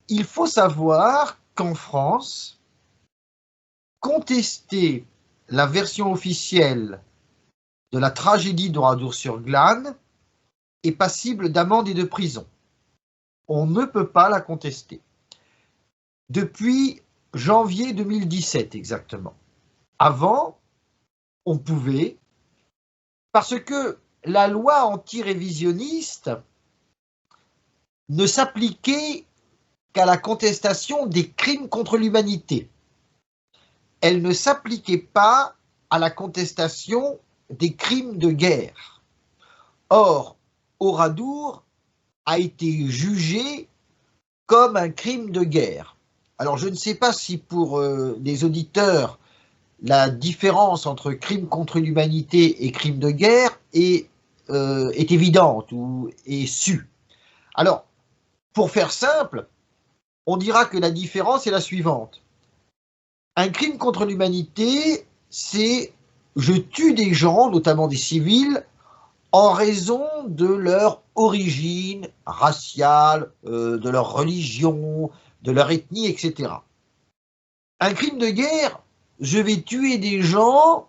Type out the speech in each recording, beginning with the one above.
il faut savoir qu'en France, contester la version officielle de la tragédie d'Oradour-sur-Glane est passible d'amende et de prison. On ne peut pas la contester. Depuis janvier 2017 exactement. Avant, on pouvait, parce que la loi anti-révisionniste ne s'appliquait qu'à la contestation des crimes contre l'humanité. Elle ne s'appliquait pas à la contestation des crimes de guerre. Or, Oradour a été jugé comme un crime de guerre. Alors, je ne sais pas si pour les auditeurs, la différence entre crime contre l'humanité et crime de guerre est évidente ou est sue. Alors, pour faire simple, on dira que la différence est la suivante. Un crime contre l'humanité, c'est je tue des gens, notamment des civils, en raison de leur origine raciale, de leur religion, de leur ethnie, etc. Un crime de guerre, je vais tuer des gens,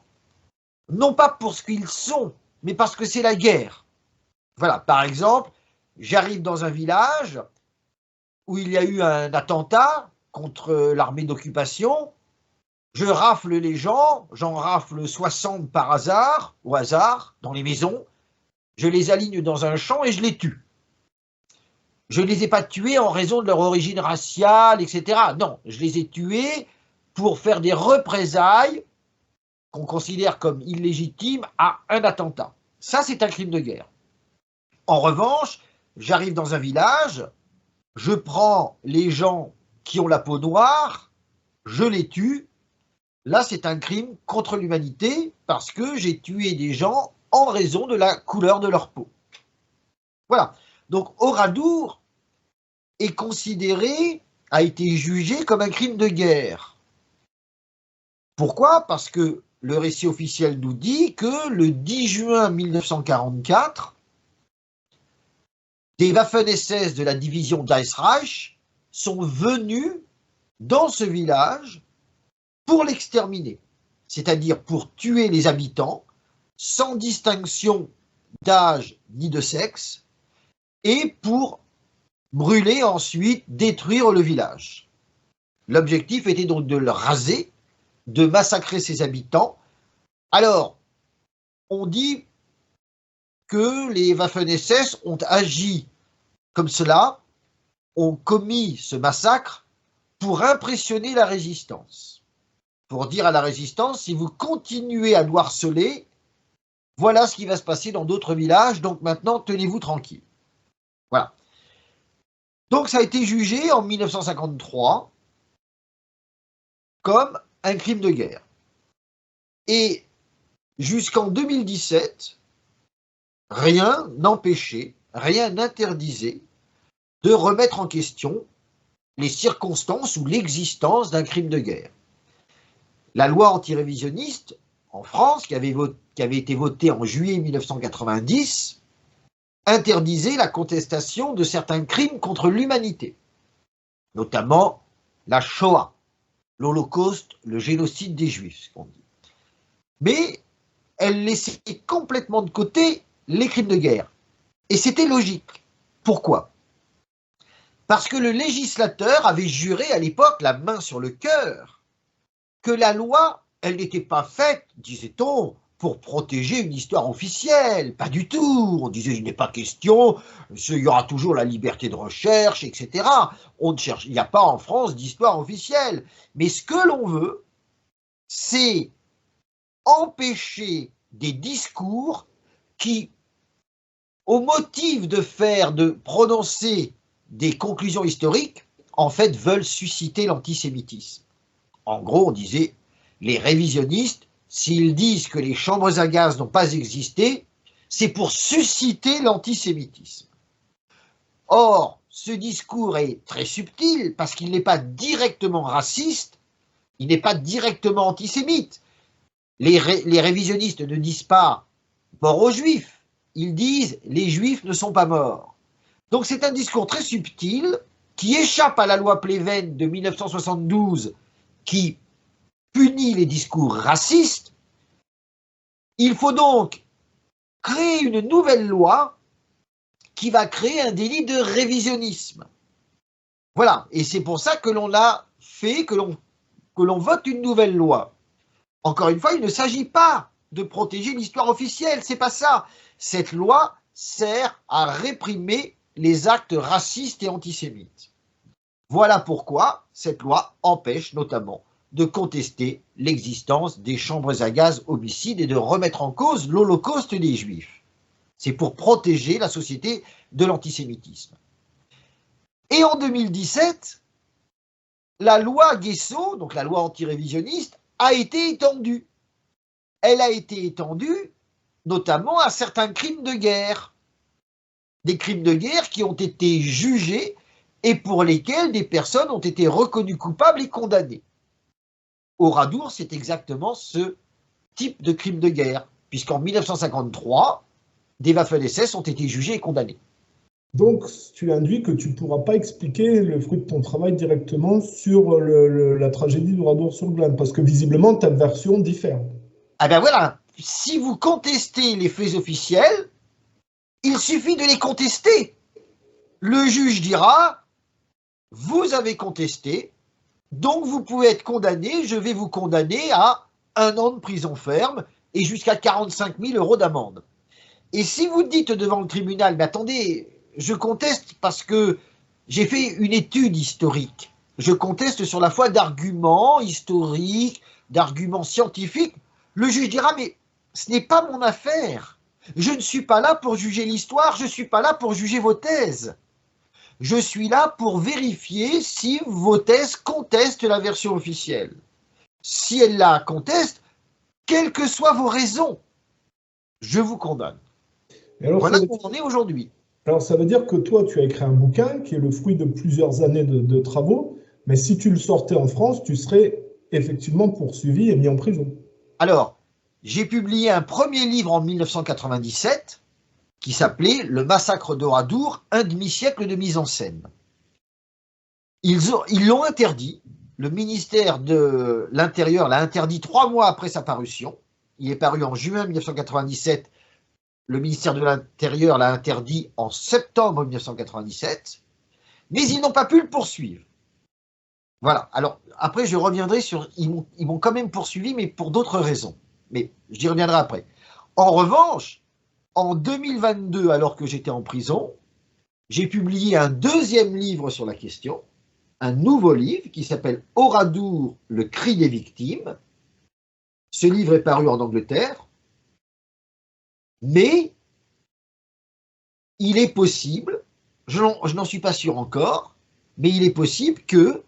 non pas pour ce qu'ils sont, mais parce que c'est la guerre. Voilà, par exemple, j'arrive dans un village où il y a eu un attentat contre l'armée d'occupation, je rafle les gens, j'en rafle 60 par hasard, au hasard, dans les maisons, je les aligne dans un champ et je les tue. Je ne les ai pas tués en raison de leur origine raciale, etc. Non, je les ai tués pour faire des représailles qu'on considère comme illégitimes à un attentat. Ça, c'est un crime de guerre. En revanche, j'arrive dans un village, je prends les gens qui ont la peau noire, je les tue. Là, c'est un crime contre l'humanité parce que j'ai tué des gens en raison de la couleur de leur peau. Voilà. Donc, Oradour est considéré, a été jugé comme un crime de guerre. Pourquoi? Parce que le récit officiel nous dit que le 10 juin 1944, des Waffen-SS de la division d'Eisreich sont venus dans ce village pour l'exterminer, c'est-à-dire pour tuer les habitants sans distinction d'âge ni de sexe et pour brûler ensuite, détruire le village. L'objectif était donc de le raser, de massacrer ses habitants. Alors, on dit que les Waffen-SS ont agi comme cela, ont commis ce massacre pour impressionner la résistance. Pour dire à la résistance, si vous continuez à nous harceler, voilà ce qui va se passer dans d'autres villages, donc maintenant, tenez-vous tranquille. Voilà. Donc, ça a été jugé en 1953 comme un crime de guerre. Et jusqu'en 2017, rien n'empêchait, rien n'interdisait de remettre en question les circonstances ou l'existence d'un crime de guerre. La loi antirévisionniste en France, qui avait été votée en juillet 1990, interdisait la contestation de certains crimes contre l'humanité, notamment la Shoah, l'Holocauste, le génocide des Juifs, ce qu'on dit. Mais elle laissait complètement de côté les crimes de guerre. Et c'était logique. Pourquoi? Parce que le législateur avait juré à l'époque, la main sur le cœur, que la loi, elle n'était pas faite, disait-on, pour protéger une histoire officielle. Pas du tout. On disait, il n'est pas question, il y aura toujours la liberté de recherche, etc. Il n'y a pas en France d'histoire officielle. Mais ce que l'on veut, c'est empêcher des discours qui, au motif de prononcer des conclusions historiques, en fait, veulent susciter l'antisémitisme. En gros, on disait, les révisionnistes, s'ils disent que les chambres à gaz n'ont pas existé, c'est pour susciter l'antisémitisme. Or, ce discours est très subtil parce qu'il n'est pas directement raciste, il n'est pas directement antisémite. Les révisionnistes ne disent pas « mort aux Juifs », ils disent « les Juifs ne sont pas morts ». Donc c'est un discours très subtil qui échappe à la loi Pleven de 1972 qui punit les discours racistes, il faut donc créer une nouvelle loi qui va créer un délit de révisionnisme. Voilà, et c'est pour ça que l'on a fait, que l'on vote une nouvelle loi. Encore une fois, il ne s'agit pas de protéger l'histoire officielle, c'est pas ça. Cette loi sert à réprimer les actes racistes et antisémites. Voilà pourquoi cette loi empêche notamment de contester l'existence des chambres à gaz homicides et de remettre en cause l'Holocauste des Juifs. C'est pour protéger la société de l'antisémitisme. Et en 2017, la loi Guesso, donc la loi antirévisionniste, a été étendue. Elle a été étendue notamment à certains crimes de guerre. Des crimes de guerre qui ont été jugés et pour lesquels des personnes ont été reconnues coupables et condamnées. Oradour, c'est exactement ce type de crime de guerre, puisqu'en 1953, des Waffen-SS ont été jugés et condamnés. Donc, tu induis que tu ne pourras pas expliquer le fruit de ton travail directement sur la tragédie d'Oradour-sur-Glane, parce que visiblement, ta version diffère. Ah ben voilà, si vous contestez les faits officiels, il suffit de les contester. Le juge dira, vous avez contesté, donc vous pouvez être condamné, je vais vous condamner à 1 an de prison ferme et jusqu'à 45 000 € d'amende. Et si vous dites devant le tribunal, mais attendez, je conteste parce que j'ai fait une étude historique, je conteste sur la foi d'arguments historiques, d'arguments scientifiques, le juge dira, mais ce n'est pas mon affaire. Je ne suis pas là pour juger l'histoire, je ne suis pas là pour juger vos thèses. Je suis là pour vérifier si vos thèses contestent la version officielle. Si elles la contestent, quelles que soient vos raisons, je vous condamne. Voilà où on en est aujourd'hui. Alors ça veut dire que toi, tu as écrit un bouquin qui est le fruit de plusieurs années de travaux, mais si tu le sortais en France, tu serais effectivement poursuivi et mis en prison. Alors, j'ai publié un premier livre en 1997 qui s'appelait « Le massacre d'Oradour, un demi-siècle de mise en scène ». Ils l'ont interdit, le ministère de l'Intérieur l'a interdit 3 mois après sa parution. Il est paru en juin 1997, le ministère de l'Intérieur l'a interdit en septembre 1997, mais ils n'ont pas pu le poursuivre. Voilà, alors après je reviendrai sur, ils m'ont quand même poursuivi, mais pour d'autres raisons, mais j'y reviendrai après. En revanche, en 2022, alors que j'étais en prison, j'ai publié un 2e livre sur la question, un nouveau livre qui s'appelle « Oradour, le cri des victimes ». Ce livre est paru en Angleterre, mais il est possible, je n'en suis pas sûr encore, mais il est possible que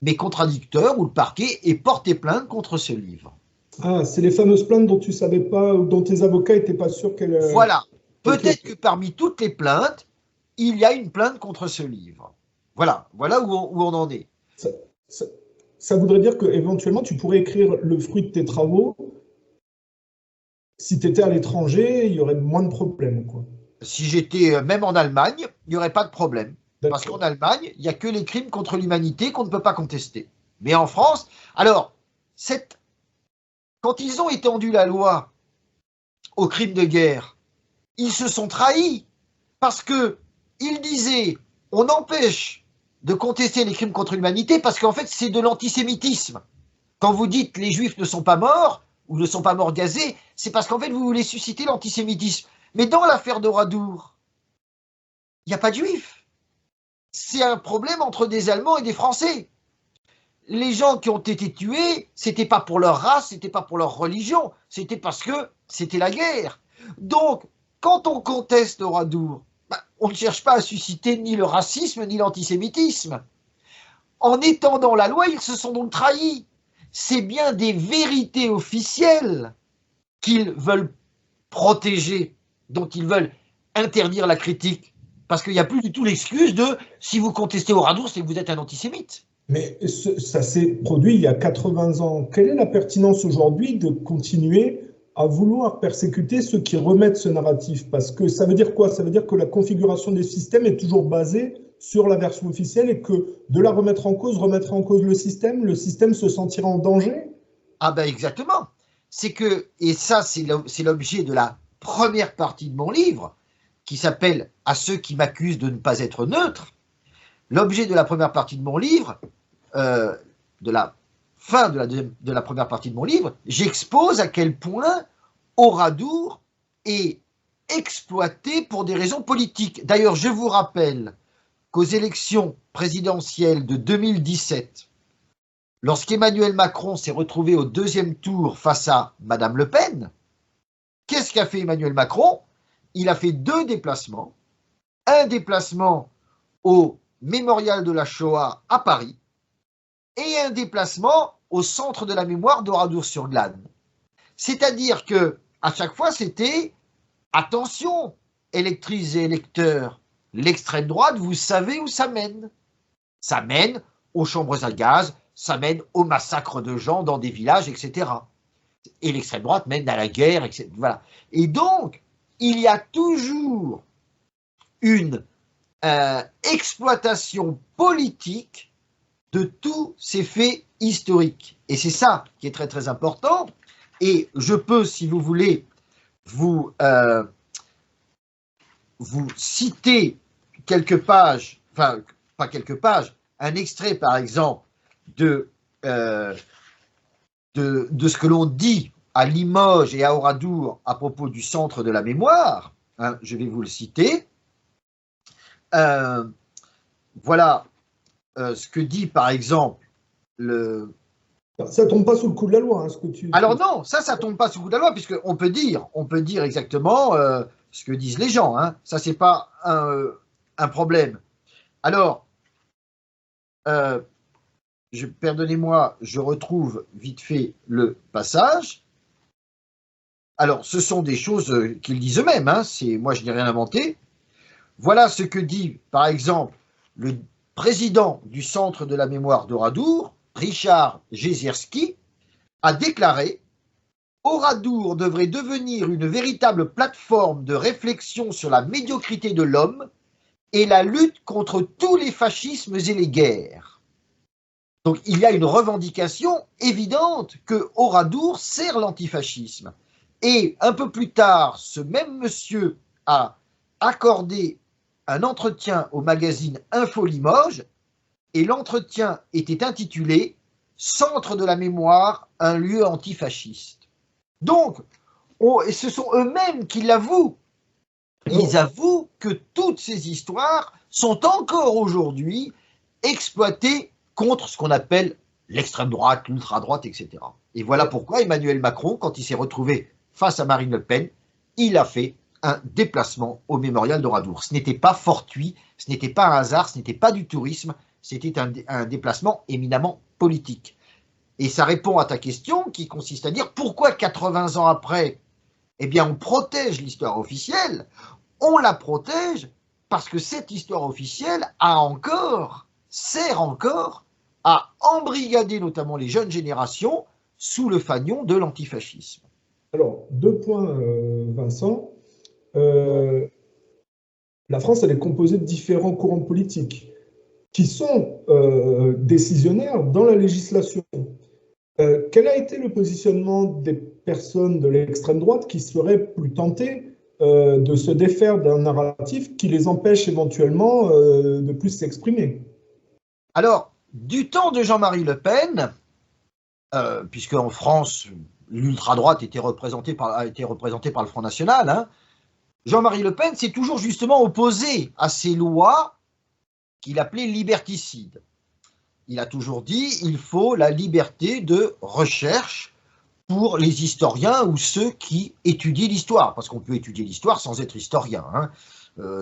mes contradicteurs ou le parquet aient porté plainte contre ce livre. Ah, c'est les fameuses plaintes dont tu ne savais pas, ou dont tes avocats n'étaient pas sûrs qu'elles... Voilà. Peut-être que parmi toutes les plaintes, il y a une plainte contre ce livre. Voilà, voilà où on en est. Ça voudrait dire qu'éventuellement, tu pourrais écrire le fruit de tes travaux. Si tu étais à l'étranger, il y aurait moins de problèmes, quoi. Si j'étais même en Allemagne, il n'y aurait pas de problème. Parce qu'en Allemagne, il n'y a que les crimes contre l'humanité qu'on ne peut pas contester. Mais en France, alors, quand ils ont étendu la loi aux crimes de guerre, ils se sont trahis. Parce qu'ils disaient, on empêche de contester les crimes contre l'humanité parce qu'en fait, c'est de l'antisémitisme. Quand vous dites les Juifs ne sont pas morts, ou ne sont pas morts gazés, c'est parce qu'en fait, vous voulez susciter l'antisémitisme. Mais dans l'affaire d'Oradour, il n'y a pas de Juifs. C'est un problème entre des Allemands et des Français. Les gens qui ont été tués, c'était pas pour leur race, c'était pas pour leur religion, c'était parce que c'était la guerre. Donc, quand on conteste Oradour, on ne cherche pas à susciter ni le racisme ni l'antisémitisme. En étendant la loi, ils se sont donc trahis. C'est bien des vérités officielles qu'ils veulent protéger, dont ils veulent interdire la critique. Parce qu'il n'y a plus du tout l'excuse de « si vous contestez Oradour, c'est que vous êtes un antisémite ». Mais ça s'est produit il y a 80 ans. Quelle est la pertinence aujourd'hui de continuer à vouloir persécuter ceux qui remettent ce narratif? Parce que ça veut dire quoi? Ça veut dire que la configuration des systèmes est toujours basée sur la version officielle et que de la remettre en cause le système se sentira en danger? Ah ben exactement. C'est que, et ça c'est l'objet de la première partie de mon livre, qui s'appelle « À ceux qui m'accusent de ne pas être neutre ». L'objet de la première partie de mon livre, de la fin de la première partie de mon livre, j'expose à quel point Oradour est exploité pour des raisons politiques. D'ailleurs, je vous rappelle qu'aux élections présidentielles de 2017, lorsqu'Emmanuel Macron s'est retrouvé au deuxième tour face à Madame Le Pen, qu'est-ce qu'a fait Emmanuel Macron? Il a fait 2 déplacements. Un déplacement au Mémorial de la Shoah à Paris et un déplacement au Centre de la mémoire d'Oradour-sur-Glane. C'est-à-dire que à chaque fois, c'était « Attention, électrices et électeurs, l'extrême droite, vous savez où ça mène. Ça mène aux chambres à gaz, ça mène au massacre de gens dans des villages, etc. Et l'extrême droite mène à la guerre, etc. » Voilà. Et donc, il y a toujours une exploitation politique de tous ces faits historiques. Et c'est ça qui est très très important. Et je peux, si vous voulez, vous citer quelques pages, enfin, pas quelques pages, un extrait, par exemple, de ce que l'on dit à Limoges et à Oradour à propos du centre de la mémoire. Hein, je vais vous le citer. Voilà ce que dit, par exemple, le... Ça ne tombe pas sous le coup de la loi, hein, ce que tu... Alors non, ça ne tombe pas sous le coup de la loi, puisqu'on peut dire exactement ce que disent les gens. Hein. Ça, ce n'est pas un problème. Alors, pardonnez-moi, je retrouve vite fait le passage. Alors, ce sont des choses qu'ils disent eux-mêmes. Hein. Moi, je n'ai rien inventé. Voilà ce que dit, par exemple, le président du Centre de la mémoire d'Oradour, Richard Jezierski, a déclaré « Oradour devrait devenir une véritable plateforme de réflexion sur la médiocrité de l'homme et la lutte contre tous les fascismes et les guerres. » Donc il y a une revendication évidente que Oradour sert l'antifascisme. Et un peu plus tard, ce même monsieur a accordé un entretien au magazine Info Limoges et l'entretien était intitulé « Centre de la mémoire, un lieu antifasciste ». Donc, et ce sont eux-mêmes qui l'avouent. Ils avouent que toutes ces histoires sont encore aujourd'hui exploitées contre ce qu'on appelle l'extrême droite, l'ultra-droite, etc. Et voilà pourquoi Emmanuel Macron, quand il s'est retrouvé face à Marine Le Pen, il a fait un déplacement au mémorial d'Oradour. Ce n'était pas fortuit, ce n'était pas un hasard, ce n'était pas du tourisme, c'était un déplacement éminemment politique. Et ça répond à ta question qui consiste à dire pourquoi 80 ans après, eh bien on protège l'histoire officielle. On la protège parce que cette histoire officielle sert encore à embrigader notamment les jeunes générations sous le fanion de l'antifascisme. Alors, 2 points, Vincent. La France, elle est composée de différents courants politiques qui sont décisionnaires dans la législation. Quel a été le positionnement des personnes de l'extrême droite qui seraient plus tentées de se défaire d'un narratif qui les empêche éventuellement de plus s'exprimer? Alors, du temps de Jean-Marie Le Pen, puisque en France, l'ultra-droite était représentée par le Front National, hein, Jean-Marie Le Pen s'est toujours justement opposé à ces lois qu'il appelait liberticides. Il a toujours dit qu'il faut la liberté de recherche pour les historiens ou ceux qui étudient l'histoire, parce qu'on peut étudier l'histoire sans être historien. Hein.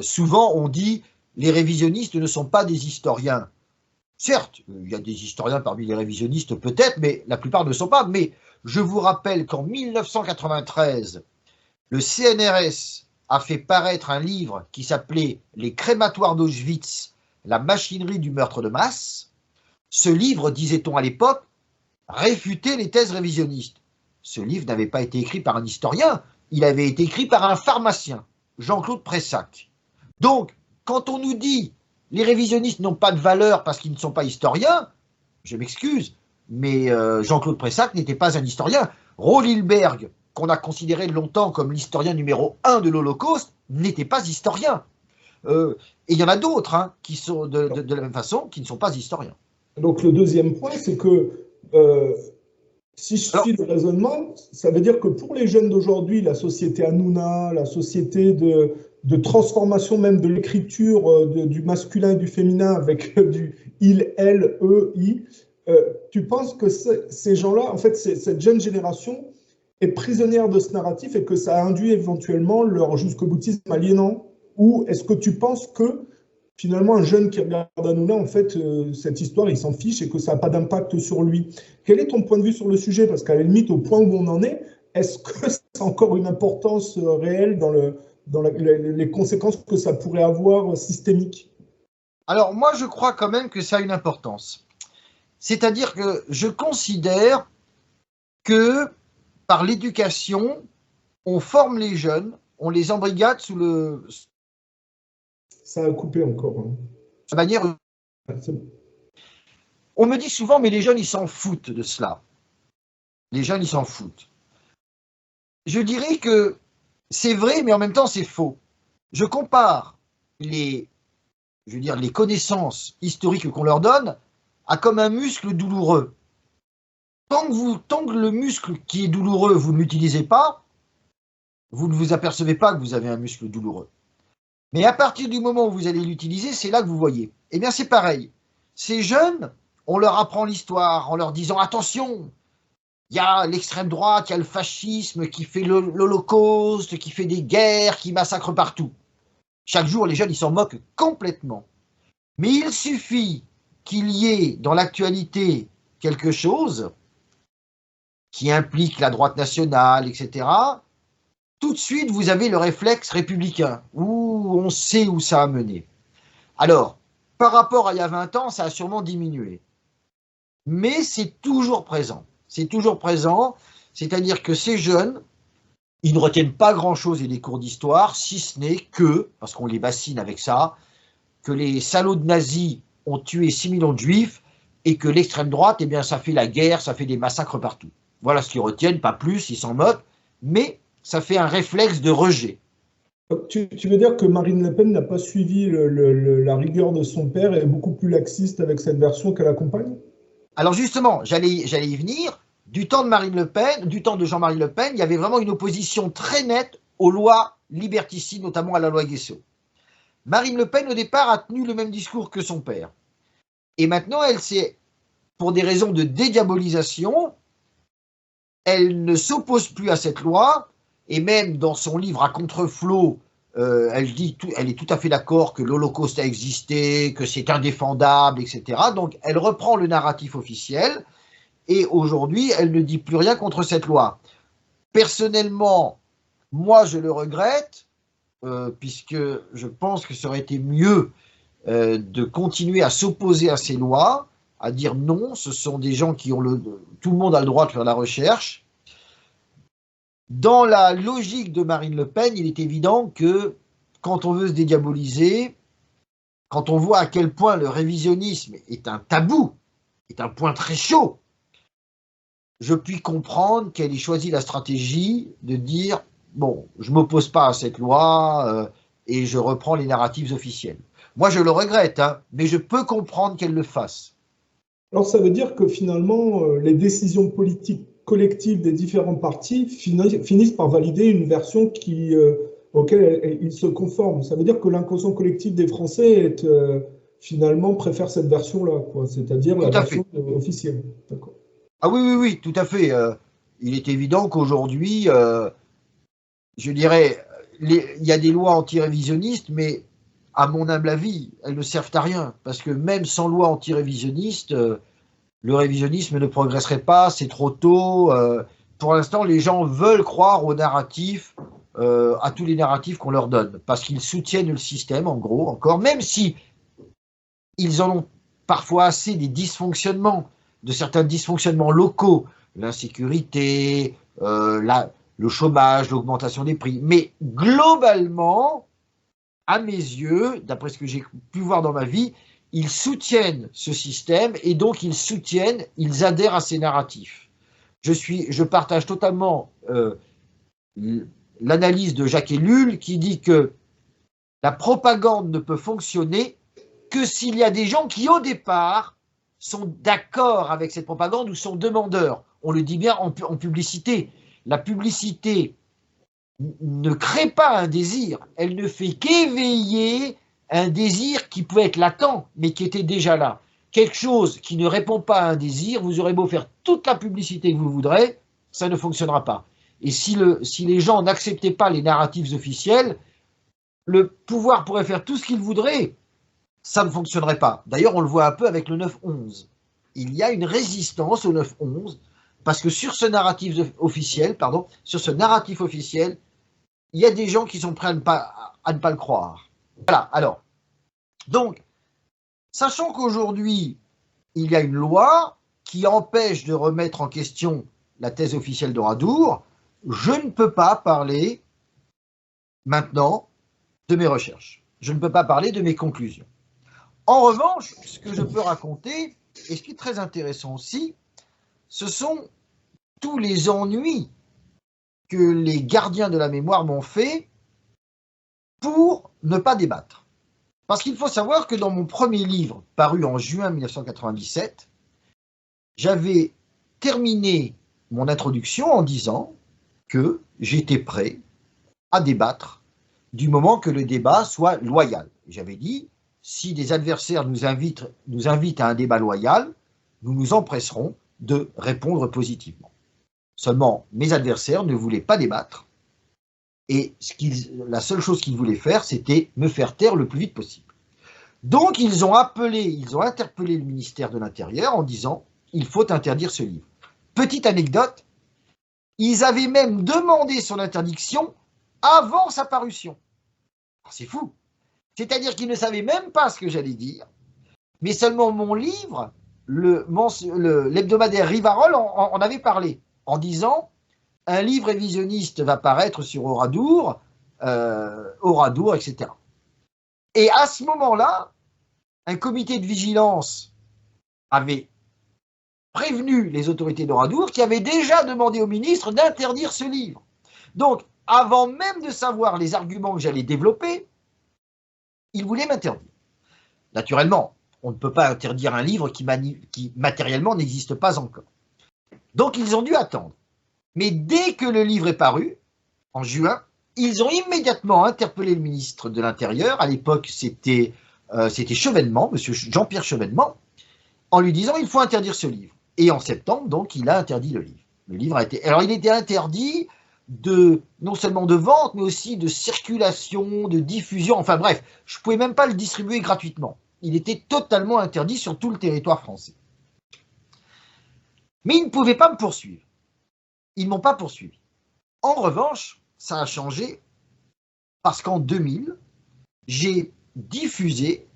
Souvent, on dit les révisionnistes ne sont pas des historiens. Certes, il y a des historiens parmi les révisionnistes peut-être, mais la plupart ne sont pas. Mais je vous rappelle qu'en 1993, le CNRS a fait paraître un livre qui s'appelait « Les crématoires d'Auschwitz, la machinerie du meurtre de masse ». Ce livre, disait-on à l'époque, réfutait les thèses révisionnistes. Ce livre n'avait pas été écrit par un historien, il avait été écrit par un pharmacien, Jean-Claude Pressac. Donc, quand on nous dit Les révisionnistes n'ont pas de valeur parce qu'ils ne sont pas historiens. Je m'excuse, mais Jean-Claude Pressac n'était pas un historien. Raoul Hilberg, qu'on a considéré longtemps comme l'historien numéro 1 de l'Holocauste, n'était pas historien. Et il y en a d'autres hein, qui sont de la même façon, qui ne sont pas historiens. Donc le deuxième point, c'est que si je suis le raisonnement, ça veut dire que pour les jeunes d'aujourd'hui, la société Hanouna, la société de transformation même de l'écriture du masculin et du féminin avec du il, elle, eux, i, tu penses que ces gens-là, en fait, cette jeune génération est prisonnière de ce narratif et que ça induit éventuellement leur jusqu'au boutisme aliénant? Ou est-ce que tu penses que finalement un jeune qui regarde Hanouna, en fait, cette histoire, il s'en fiche et que ça n'a pas d'impact sur lui? Quel est ton point de vue sur le sujet? Parce qu'à la limite, au point où on en est, est-ce que ça a encore une importance réelle dans les conséquences que ça pourrait avoir systémiques? Alors moi, je crois quand même que ça a une importance. C'est-à-dire que je considère que par l'éducation, on forme les jeunes, on les embrigade sous le... Ça a coupé encore. Hein. De manière... On me dit souvent, mais les jeunes, ils s'en foutent de cela. Les jeunes, ils s'en foutent. Je dirais que c'est vrai, mais en même temps, c'est faux. Je compare les connaissances historiques qu'on leur donne à comme un muscle douloureux. Tant que le muscle qui est douloureux, vous ne l'utilisez pas, vous ne vous apercevez pas que vous avez un muscle douloureux. Mais à partir du moment où vous allez l'utiliser, c'est là que vous voyez. Eh bien, c'est pareil. Ces jeunes, on leur apprend l'histoire en leur disant « Attention, il y a l'extrême droite, il y a le fascisme qui fait l'Holocauste, qui fait des guerres, qui massacre partout. » Chaque jour, les jeunes, ils s'en moquent complètement. Mais il suffit qu'il y ait dans l'actualité quelque chose qui implique la droite nationale, etc., tout de suite, vous avez le réflexe républicain, où on sait où ça a mené. Alors, par rapport à il y a 20 ans, ça a sûrement diminué. Mais c'est toujours présent. C'est toujours présent, c'est-à-dire que ces jeunes, ils ne retiennent pas grand-chose des cours d'histoire, si ce n'est que, parce qu'on les bassine avec ça, que les salauds de nazis ont tué 6 millions de juifs et que l'extrême droite, eh bien, ça fait la guerre, ça fait des massacres partout. Voilà ce qu'ils retiennent, pas plus, ils s'en moquent, mais ça fait un réflexe de rejet. Tu veux dire que Marine Le Pen n'a pas suivi la rigueur de son père et est beaucoup plus laxiste avec cette version qu'elle accompagne? Alors justement, j'allais y venir. Du temps de Marine Le Pen, du temps de Jean-Marie Le Pen, il y avait vraiment une opposition très nette aux lois liberticides, notamment à la loi Guessot. Marine Le Pen, au départ, a tenu le même discours que son père. Et maintenant, elle s'est, pour des raisons de dédiabolisation, elle ne s'oppose plus à cette loi, et même dans son livre à contre-flot, elle est tout à fait d'accord que l'Holocauste a existé, que c'est indéfendable, etc. Donc elle reprend le narratif officiel, et aujourd'hui, elle ne dit plus rien contre cette loi. Personnellement, moi je le regrette, puisque je pense que ça aurait été mieux de continuer à s'opposer à ces lois, à dire non, ce sont des gens qui ont tout le monde a le droit de faire la recherche. Dans la logique de Marine Le Pen, il est évident que quand on veut se dédiaboliser, quand on voit à quel point le révisionnisme est un tabou, est un point très chaud, je puis comprendre qu'elle ait choisi la stratégie de dire « bon, je ne m'oppose pas à cette loi et je reprends les narratifs officiels ». Moi, je le regrette, hein, mais je peux comprendre qu'elle le fasse. Alors, ça veut dire que finalement, les décisions politiques collectives des différents partis finissent par valider une version auquel ils se conforment. Ça veut dire que l'inconscient collectif des Français finalement préfère cette version-là, c'est-à-dire la version officielle. Ah oui, tout à fait. Il est évident qu'aujourd'hui, je dirais, il y a des lois anti-révisionnistes, mais à mon humble avis, elles ne servent à rien. Parce que même sans loi anti-révisionniste, le révisionnisme ne progresserait pas, c'est trop tôt. Pour l'instant, les gens veulent croire aux narratifs, à tous les narratifs qu'on leur donne, parce qu'ils soutiennent le système, en gros, encore, même si ils en ont parfois assez des dysfonctionnements, de certains dysfonctionnements locaux, l'insécurité, le chômage, l'augmentation des prix. Mais globalement, à mes yeux, d'après ce que j'ai pu voir dans ma vie, ils soutiennent ce système et donc ils adhèrent à ces narratifs. Je partage totalement l'analyse de Jacques Ellul qui dit que la propagande ne peut fonctionner que s'il y a des gens qui, au départ, sont d'accord avec cette propagande ou sont demandeurs. On le dit bien en publicité. La publicité ne crée pas un désir, elle ne fait qu'éveiller un désir qui peut être latent, mais qui était déjà là. Quelque chose qui ne répond pas à un désir, vous aurez beau faire toute la publicité que vous voudrez, ça ne fonctionnera pas. Et si les gens n'acceptaient pas les narratifs officiels, le pouvoir pourrait faire tout ce qu'il voudrait, ça ne fonctionnerait pas. D'ailleurs, on le voit un peu avec le 9-11. Il y a une résistance au 9-11, parce que sur ce narratif officiel, il y a des gens qui sont prêts à ne pas le croire. Voilà, alors, donc, sachant qu'aujourd'hui, il y a une loi qui empêche de remettre en question la thèse officielle d'Oradour, je ne peux pas parler maintenant de mes recherches. Je ne peux pas parler de mes conclusions. En revanche, ce que je peux raconter, et ce qui est très intéressant aussi, ce sont tous les ennuis que les gardiens de la mémoire m'ont fait pour ne pas débattre. Parce qu'il faut savoir que dans mon premier livre, paru en juin 1997, j'avais terminé mon introduction en disant que j'étais prêt à débattre du moment que le débat soit loyal. J'avais dit, si des adversaires nous invitent à un débat loyal, nous nous empresserons de répondre positivement. Seulement, mes adversaires ne voulaient pas débattre et la seule chose qu'ils voulaient faire, c'était me faire taire le plus vite possible. Donc, ils ont interpellé le ministère de l'Intérieur en disant « il faut interdire ce livre ». Petite anecdote, ils avaient même demandé son interdiction avant sa parution. C'est fou. C'est-à-dire qu'ils ne savaient même pas ce que j'allais dire, mais seulement mon livre, l'hebdomadaire Rivarol en avait parlé, en disant « un livre révisionniste va paraître sur Oradour, etc. » Et à ce moment-là, un comité de vigilance avait prévenu les autorités d'Oradour qui avaient déjà demandé au ministre d'interdire ce livre. Donc, avant même de savoir les arguments que j'allais développer, ils voulaient m'interdire. Naturellement, on ne peut pas interdire un livre qui matériellement n'existe pas encore. Donc, ils ont dû attendre. Mais dès que le livre est paru, en juin, ils ont immédiatement interpellé le ministre de l'Intérieur. À l'époque, c'était Chevènement, monsieur Jean-Pierre Chevènement, en lui disant il faut interdire ce livre. Et en septembre, donc, il a interdit le livre. Le livre a été. Alors, il était interdit non seulement de vente, mais aussi de circulation, de diffusion. Enfin bref, je ne pouvais même pas le distribuer gratuitement. Il était totalement interdit sur tout le territoire français. Mais ils ne pouvaient pas me poursuivre. Ils ne m'ont pas poursuivi. En revanche, ça a changé parce qu'en 2000, j'ai diffusé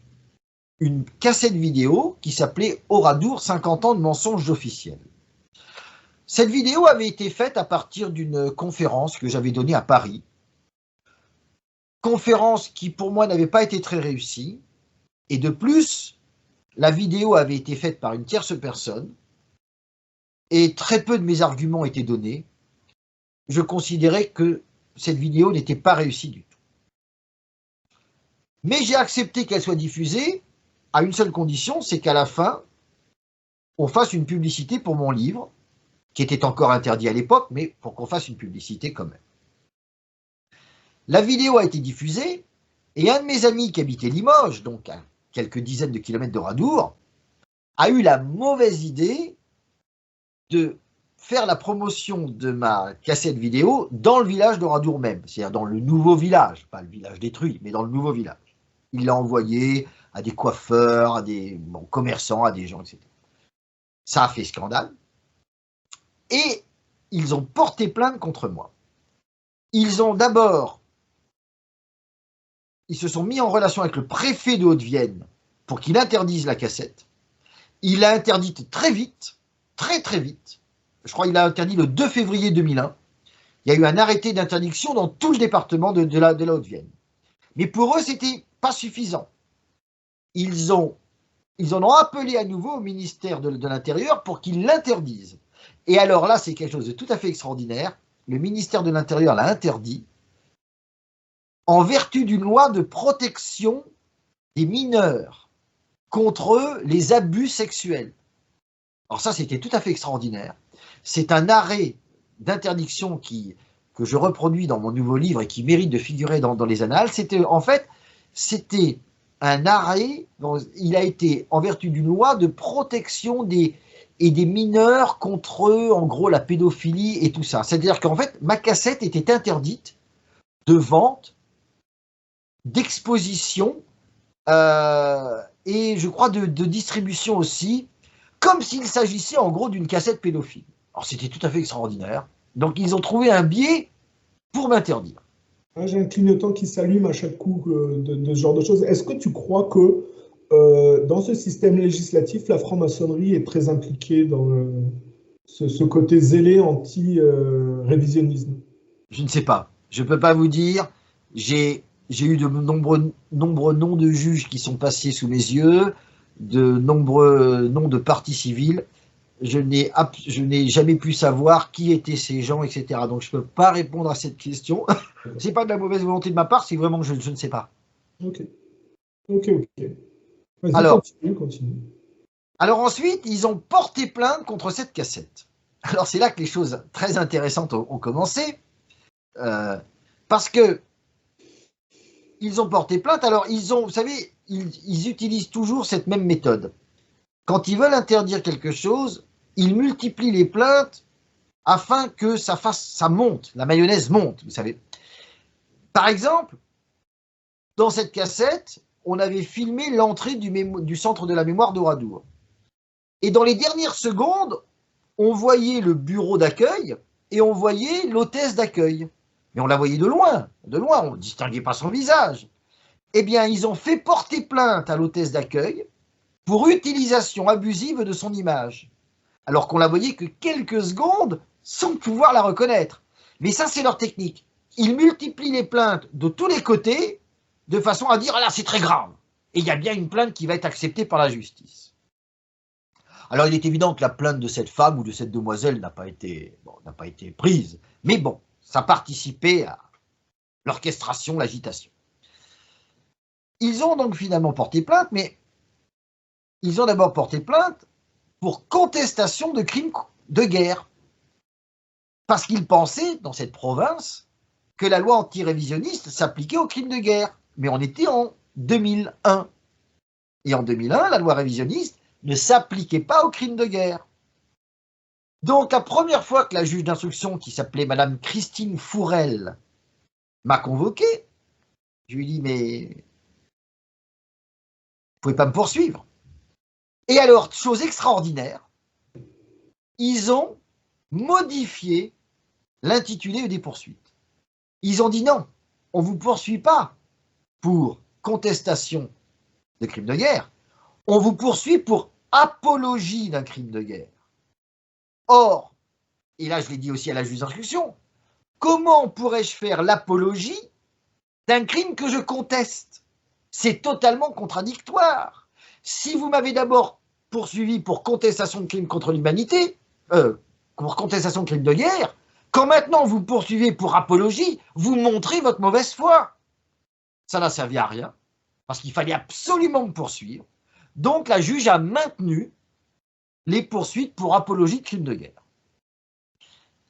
une cassette vidéo qui s'appelait Oradour, 50 ans de mensonges officiels. Cette vidéo avait été faite à partir d'une conférence que j'avais donnée à Paris. Conférence qui pour moi n'avait pas été très réussie. Et de plus, la vidéo avait été faite par une tierce personne et très peu de mes arguments étaient donnés. Je considérais que cette vidéo n'était pas réussie du tout. Mais j'ai accepté qu'elle soit diffusée à une seule condition, c'est qu'à la fin, on fasse une publicité pour mon livre, qui était encore interdit à l'époque, mais pour qu'on fasse une publicité quand même. La vidéo a été diffusée, et un de mes amis qui habitait Limoges, donc à quelques dizaines de kilomètres d'Oradour, a eu la mauvaise idée de faire la promotion de ma cassette vidéo dans le village d'Oradour même, c'est-à-dire dans le nouveau village, pas le village détruit, mais dans le nouveau village. Il l'a envoyé à des coiffeurs, à des commerçants, à des gens, etc. Ça a fait scandale. Et ils ont porté plainte contre moi. Ils se sont mis en relation avec le préfet de Haute-Vienne pour qu'il interdise la cassette. Il l'a interdite très vite, très très vite. Je crois qu'il l'a interdit le 2 février 2001. Il y a eu un arrêté d'interdiction dans tout le département de la Haute-Vienne. Mais pour eux, c'était pas suffisant. Ils en ont appelé à nouveau au ministère de l'Intérieur pour qu'ils l'interdisent. Et alors là, c'est quelque chose de tout à fait extraordinaire. Le ministère de l'Intérieur l'a interdit en vertu d'une loi de protection des mineurs contre les abus sexuels. Alors ça, c'était tout à fait extraordinaire. C'est un arrêt d'interdiction que je reproduis dans mon nouveau livre et qui mérite de figurer dans les annales. C'était un arrêt, il a été en vertu d'une loi de protection des mineurs contre, en gros, la pédophilie et tout ça. C'est-à-dire qu'en fait, ma cassette était interdite de vente, d'exposition et je crois de distribution aussi, comme s'il s'agissait en gros d'une cassette pédophile. Alors c'était tout à fait extraordinaire. Donc ils ont trouvé un biais pour m'interdire. J'ai un clignotant qui s'allume à chaque coup de ce genre de choses. Est-ce que tu crois que dans ce système législatif, la franc-maçonnerie est très impliquée dans ce côté zélé anti-révisionnisme? Je ne sais pas. Je ne peux pas vous dire. J'ai eu de nombreux noms de juges qui sont passés sous mes yeux, de nombreux noms de partis civils. Je n'ai jamais pu savoir qui étaient ces gens, etc. Donc je ne peux pas répondre à cette question. Ce n'est pas de la mauvaise volonté de ma part, c'est vraiment que je ne sais pas. Ok. Vas-y, Alors, continue. Alors ensuite, ils ont porté plainte contre cette cassette. Alors c'est là que les choses très intéressantes ont commencé, parce que ils ont porté plainte. Alors vous savez, ils utilisent toujours cette même méthode. Quand ils veulent interdire quelque chose, ils multiplient les plaintes afin que ça monte, la mayonnaise monte, vous savez. Par exemple, dans cette cassette, on avait filmé l'entrée du centre de la mémoire d'Oradour. Et dans les dernières secondes, on voyait le bureau d'accueil et on voyait l'hôtesse d'accueil. Mais on la voyait de loin, on ne distinguait pas son visage. Eh bien, ils ont fait porter plainte à l'hôtesse d'accueil pour utilisation abusive de son image, alors qu'on la voyait que quelques secondes sans pouvoir la reconnaître. Mais ça, c'est leur technique. Ils multiplient les plaintes de tous les côtés de façon à dire « Ah là, c'est très grave !» Et il y a bien une plainte qui va être acceptée par la justice. Alors, il est évident que la plainte de cette femme ou de cette demoiselle n'a pas été prise. Mais bon, ça participait à l'orchestration, l'agitation. Ils ont donc finalement porté plainte, mais ils ont d'abord porté plainte pour contestation de crimes de guerre. Parce qu'ils pensaient, dans cette province, que la loi anti-révisionniste s'appliquait aux crimes de guerre. Mais on était en 2001. Et en 2001, la loi révisionniste ne s'appliquait pas aux crimes de guerre. Donc, la première fois que la juge d'instruction, qui s'appelait Madame Christine Fourel, m'a convoqué, je lui ai dit, mais vous ne pouvez pas me poursuivre. Et alors, chose extraordinaire, ils ont modifié l'intitulé des poursuites. Ils ont dit non, on ne vous poursuit pas pour contestation de crimes de guerre, on vous poursuit pour apologie d'un crime de guerre. Or, et là je l'ai dit aussi à la juge d'instruction, comment pourrais-je faire l'apologie d'un crime que je conteste? C'est totalement contradictoire. Si vous m'avez d'abord poursuivi pour contestation de crimes contre l'humanité, pour contestation de crimes de guerre, quand maintenant vous poursuivez pour apologie, vous montrez votre mauvaise foi. Ça n'a servi à rien, parce qu'il fallait absolument me poursuivre. Donc la juge a maintenu les poursuites pour apologie de crimes de guerre.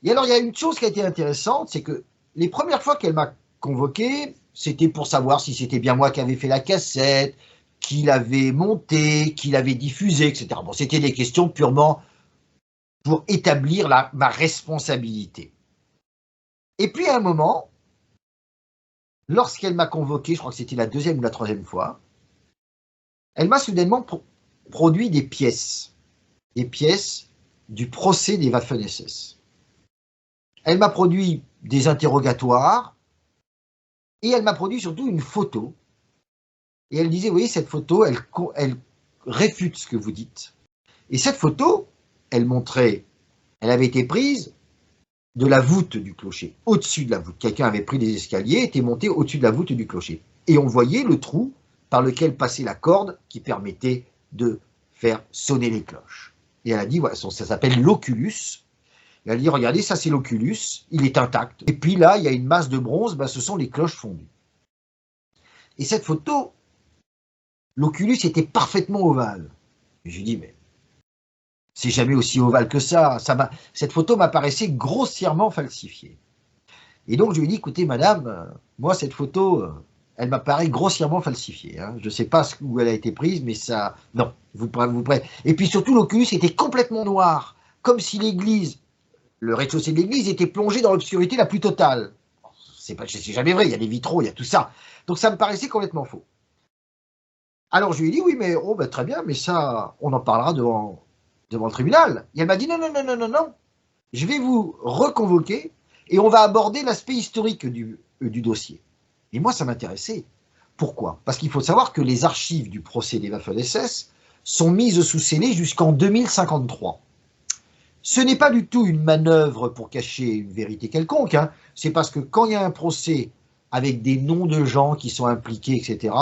Et alors il y a une chose qui a été intéressante, c'est que les premières fois qu'elle m'a convoqué, c'était pour savoir si c'était bien moi qui avais fait la cassette, qui l'avait montée, qui l'avait diffusée, etc. Bon, c'était des questions purement pour établir ma responsabilité. Et puis à un moment, lorsqu'elle m'a convoqué, je crois que c'était la deuxième ou la troisième fois, elle m'a soudainement produit des pièces du procès des Waffen-SS. Elle m'a produit des interrogatoires et elle m'a produit surtout une photo. Et elle disait, vous voyez, cette photo, elle réfute ce que vous dites. Et cette photo, elle avait été prise de la voûte du clocher, au-dessus de la voûte. Quelqu'un avait pris des escaliers, était monté au-dessus de la voûte du clocher. Et on voyait le trou par lequel passait la corde qui permettait de faire sonner les cloches. Et elle a dit, ouais, ça s'appelle l'oculus. Elle a dit, regardez, ça c'est l'oculus, il est intact. Et puis là, il y a une masse de bronze, ben, ce sont les cloches fondues. Et cette photo, l'oculus était parfaitement ovale. Et j'ai dit, mais c'est jamais aussi ovale que ça. Cette photo m'apparaissait grossièrement falsifiée. Et donc je lui ai dit, écoutez madame, moi cette photo, elle m'apparaît grossièrement falsifiée. Hein. Je ne sais pas où elle a été prise, mais ça... Non, vous prenez. Et puis surtout, l'oculus était complètement noir, comme si l'église, le rez-de-chaussée de l'église, était plongé dans l'obscurité la plus totale. C'est jamais vrai, il y a des vitraux, il y a tout ça. Donc ça me paraissait complètement faux. Alors je lui ai dit, oui, mais oh, ben, très bien, mais ça, on en parlera devant le tribunal. Et elle m'a dit, non, non, non, non, non, non, je vais vous reconvoquer et on va aborder l'aspect historique du dossier. Et moi, ça m'intéressait. Pourquoi? Parce qu'il faut savoir que les archives du procès des Waffen-SS sont mises sous scellé jusqu'en 2053. Ce n'est pas du tout une manœuvre pour cacher une vérité quelconque. Hein. C'est parce que quand il y a un procès avec des noms de gens qui sont impliqués, etc.,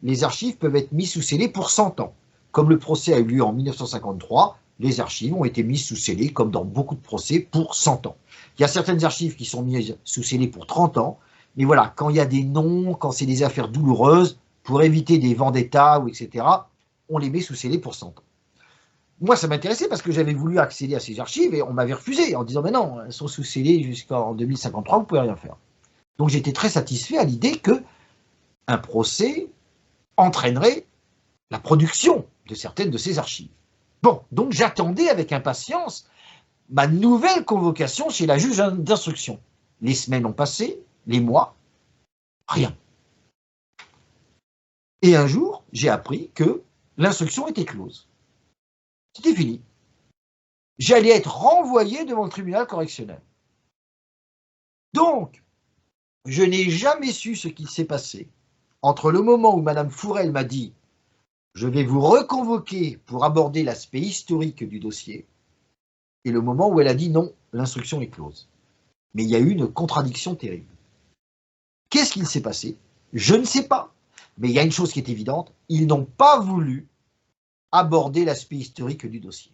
les archives peuvent être mises sous scellé pour 100 ans. Comme le procès a eu lieu en 1953, les archives ont été mises sous scellé, comme dans beaucoup de procès, pour 100 ans. Il y a certaines archives qui sont mises sous scellé pour 30 ans, mais voilà, quand il y a des noms, quand c'est des affaires douloureuses, pour éviter des vendettas, ou etc., on les met sous scellé pour 100 ans. Moi, ça m'intéressait parce que j'avais voulu accéder à ces archives et on m'avait refusé en disant « Mais non, elles sont sous scellé jusqu'en 2053, vous ne pouvez rien faire. » Donc j'étais très satisfait à l'idée qu'un procès entraînerait la production de certaines de ces archives. Bon, donc j'attendais avec impatience ma nouvelle convocation chez la juge d'instruction. Les semaines ont passé, les mois, rien. Et un jour, j'ai appris que l'instruction était close. C'était fini. J'allais être renvoyé devant le tribunal correctionnel. Donc, je n'ai jamais su ce qui s'est passé entre le moment où Mme Fourel m'a dit « Je vais vous reconvoquer pour aborder l'aspect historique du dossier » et le moment où elle a dit « Non, l'instruction est close ». Mais il y a eu une contradiction terrible. Qu'est-ce qu'il s'est passé? Je ne sais pas. Mais il y a une chose qui est évidente, ils n'ont pas voulu aborder l'aspect historique du dossier.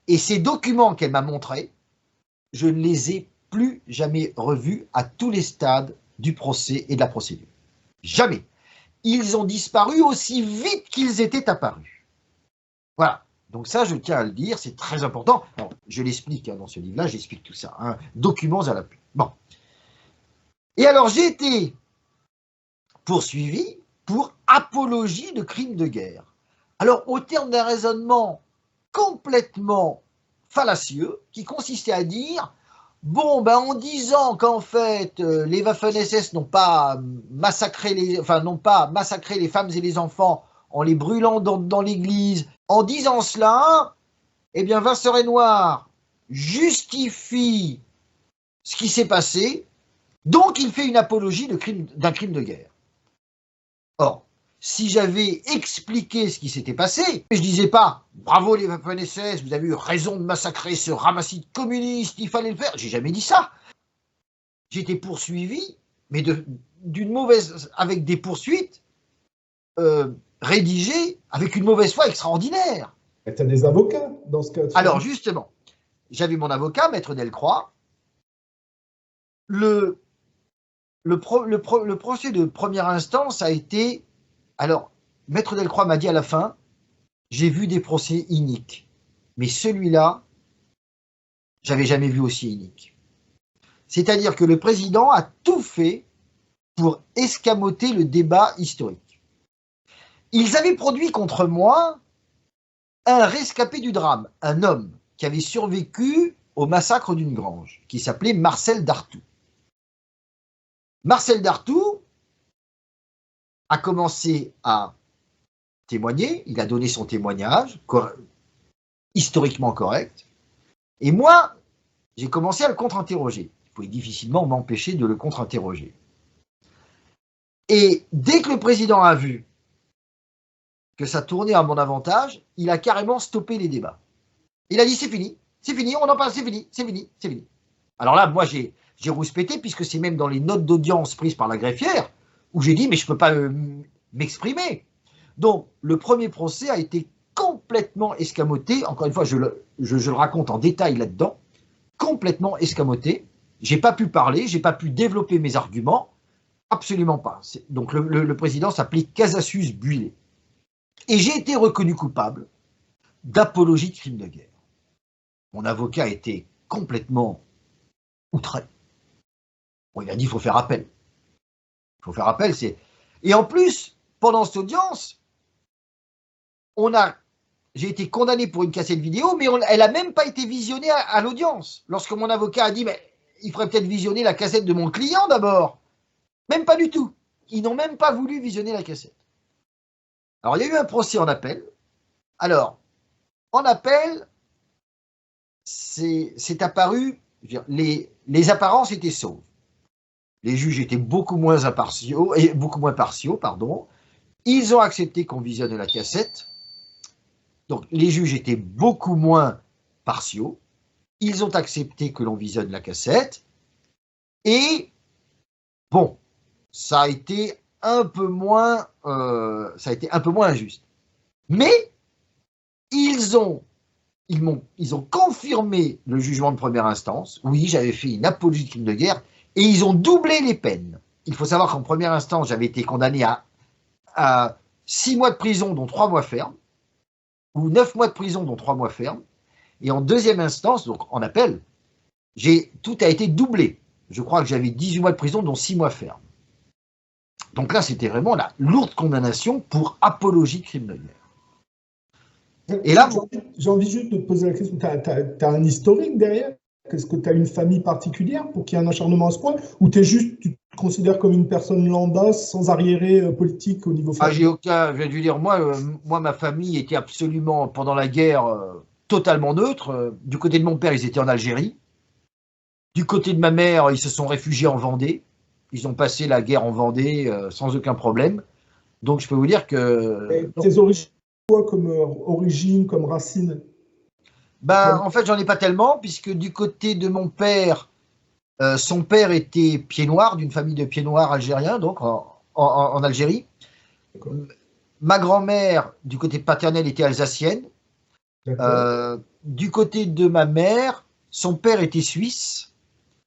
Et ces documents qu'elle m'a montrés, je ne les ai plus jamais revus à tous les stades du procès et de la procédure. Jamais. Ils ont disparu aussi vite qu'ils étaient apparus. Voilà. Donc ça, je tiens à le dire, c'est très important. Alors, je l'explique dans ce livre-là, j'explique tout ça. Hein. Documents à l'appui. Bon. Et alors, j'ai été poursuivi pour apologie de crimes de guerre. Alors, au terme d'un raisonnement complètement fallacieux, qui consistait à dire, bon, ben, en disant qu'en fait, les Waffen-SS n'ont pas massacré les femmes et les enfants en les brûlant dans l'église, en disant cela, eh bien, Vincent Renoir justifie ce qui s'est passé, donc il fait une apologie d'un crime de guerre. Or, si j'avais expliqué ce qui s'était passé, je ne disais pas « Bravo les Waffen-SS, vous avez eu raison de massacrer ce ramassis communiste, il fallait le faire ». J'ai jamais dit ça. J'étais poursuivi, mais avec des poursuites rédigées avec une mauvaise foi extraordinaire. Tu as des avocats dans ce cas? Alors justement, j'avais mon avocat, Maître Delcroix. Le procès de première instance a été... Alors, Maître Delcroix m'a dit à la fin, j'ai vu des procès iniques, mais celui-là, j'avais jamais vu aussi inique. C'est-à-dire que le président a tout fait pour escamoter le débat historique. Ils avaient produit contre moi un rescapé du drame, un homme qui avait survécu au massacre d'une grange, qui s'appelait Marcel Dartout. Marcel Dartout a commencé à témoigner, il a donné son témoignage, historiquement correct, et moi, j'ai commencé à le contre-interroger. Il pouvait difficilement m'empêcher de le contre-interroger. Et dès que le président a vu que ça tournait à mon avantage, il a carrément stoppé les débats. Il a dit c'est fini, on en parle, c'est fini. Alors là, moi j'ai rouspété, puisque c'est même dans les notes d'audience prises par la greffière où j'ai dit, mais je ne peux pas m'exprimer. Donc, le premier procès a été complètement escamoté. Encore une fois, je le raconte en détail là-dedans. Complètement escamoté. Je n'ai pas pu parler, je n'ai pas pu développer mes arguments. Absolument pas. Donc, le président s'appelait Casasus Buillet. Et j'ai été reconnu coupable d'apologie de crime de guerre. Mon avocat a été complètement outré. Bon, il a dit qu'il faut faire appel. Il faut faire appel. Et en plus, pendant cette audience, j'ai été condamné pour une cassette vidéo, mais elle n'a même pas été visionnée à l'audience. Lorsque mon avocat a dit, mais il faudrait peut-être visionner la cassette de mon client d'abord. Même pas du tout. Ils n'ont même pas voulu visionner la cassette. Alors, il y a eu un procès en appel. Alors, en appel, c'est apparu, les apparences étaient sauves. Les juges étaient beaucoup moins partiaux. Ils ont accepté qu'on visionne la cassette. Donc, les juges étaient beaucoup moins partiaux. Ils ont accepté que l'on visionne la cassette. Et, bon, ça a été un peu moins injuste. Mais, ils ont confirmé le jugement de première instance. Oui, j'avais fait une apologie de crime de guerre. Et ils ont doublé les peines. Il faut savoir qu'en première instance, j'avais été condamné à 6 mois de prison, dont 3 mois fermes, ou 9 mois de prison, dont 3 mois fermes. Et en deuxième instance, donc en appel, tout a été doublé. Je crois que j'avais 18 mois de prison, dont 6 mois fermes. Donc là, c'était vraiment la lourde condamnation pour apologie de crime de guerre. Et là, j'ai envie juste de te poser la question, tu as un historique derrière? Est-ce que tu as une famille particulière pour qu'il y ait un acharnement à ce point? Ou tu te considères comme une personne lambda, sans arriéré politique au niveau familial? J'ai aucun, je vais te dire, moi, ma famille était absolument, pendant la guerre, totalement neutre. Du côté de mon père, ils étaient en Algérie. Du côté de ma mère, ils se sont réfugiés en Vendée. Ils ont passé la guerre en Vendée sans aucun problème. Donc, je peux vous dire que... Tes origines, quoi, comme origine, comme racine? En fait, j'en ai pas tellement, puisque du côté de mon père, son père était pied noir, d'une famille de pieds noirs algériens, donc en Algérie. Ma grand-mère, du côté paternel, était alsacienne. Du côté de ma mère, son père était suisse.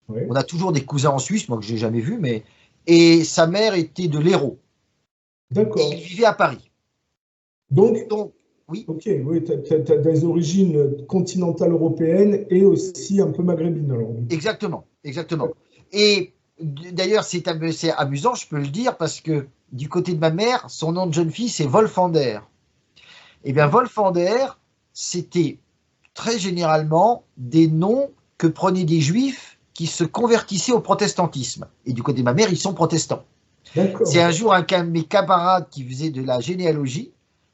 Oui. On a toujours des cousins en Suisse, moi que je n'ai jamais vu, et sa mère était de l'Hérault. D'accord. Il vivait à Paris. Donc oui. Ok, oui, tu as des origines continentales européennes et aussi un peu maghrébines. Alors. Exactement, exactement. Et d'ailleurs, c'est amusant, je peux le dire, parce que du côté de ma mère, son nom de jeune fille, c'est Wolfander. Eh bien, Wolfander, c'était très généralement des noms que prenaient des juifs qui se convertissaient au protestantisme. Et du côté de ma mère, ils sont protestants. C'est un jour un de mes camarades qui faisait de la généalogie,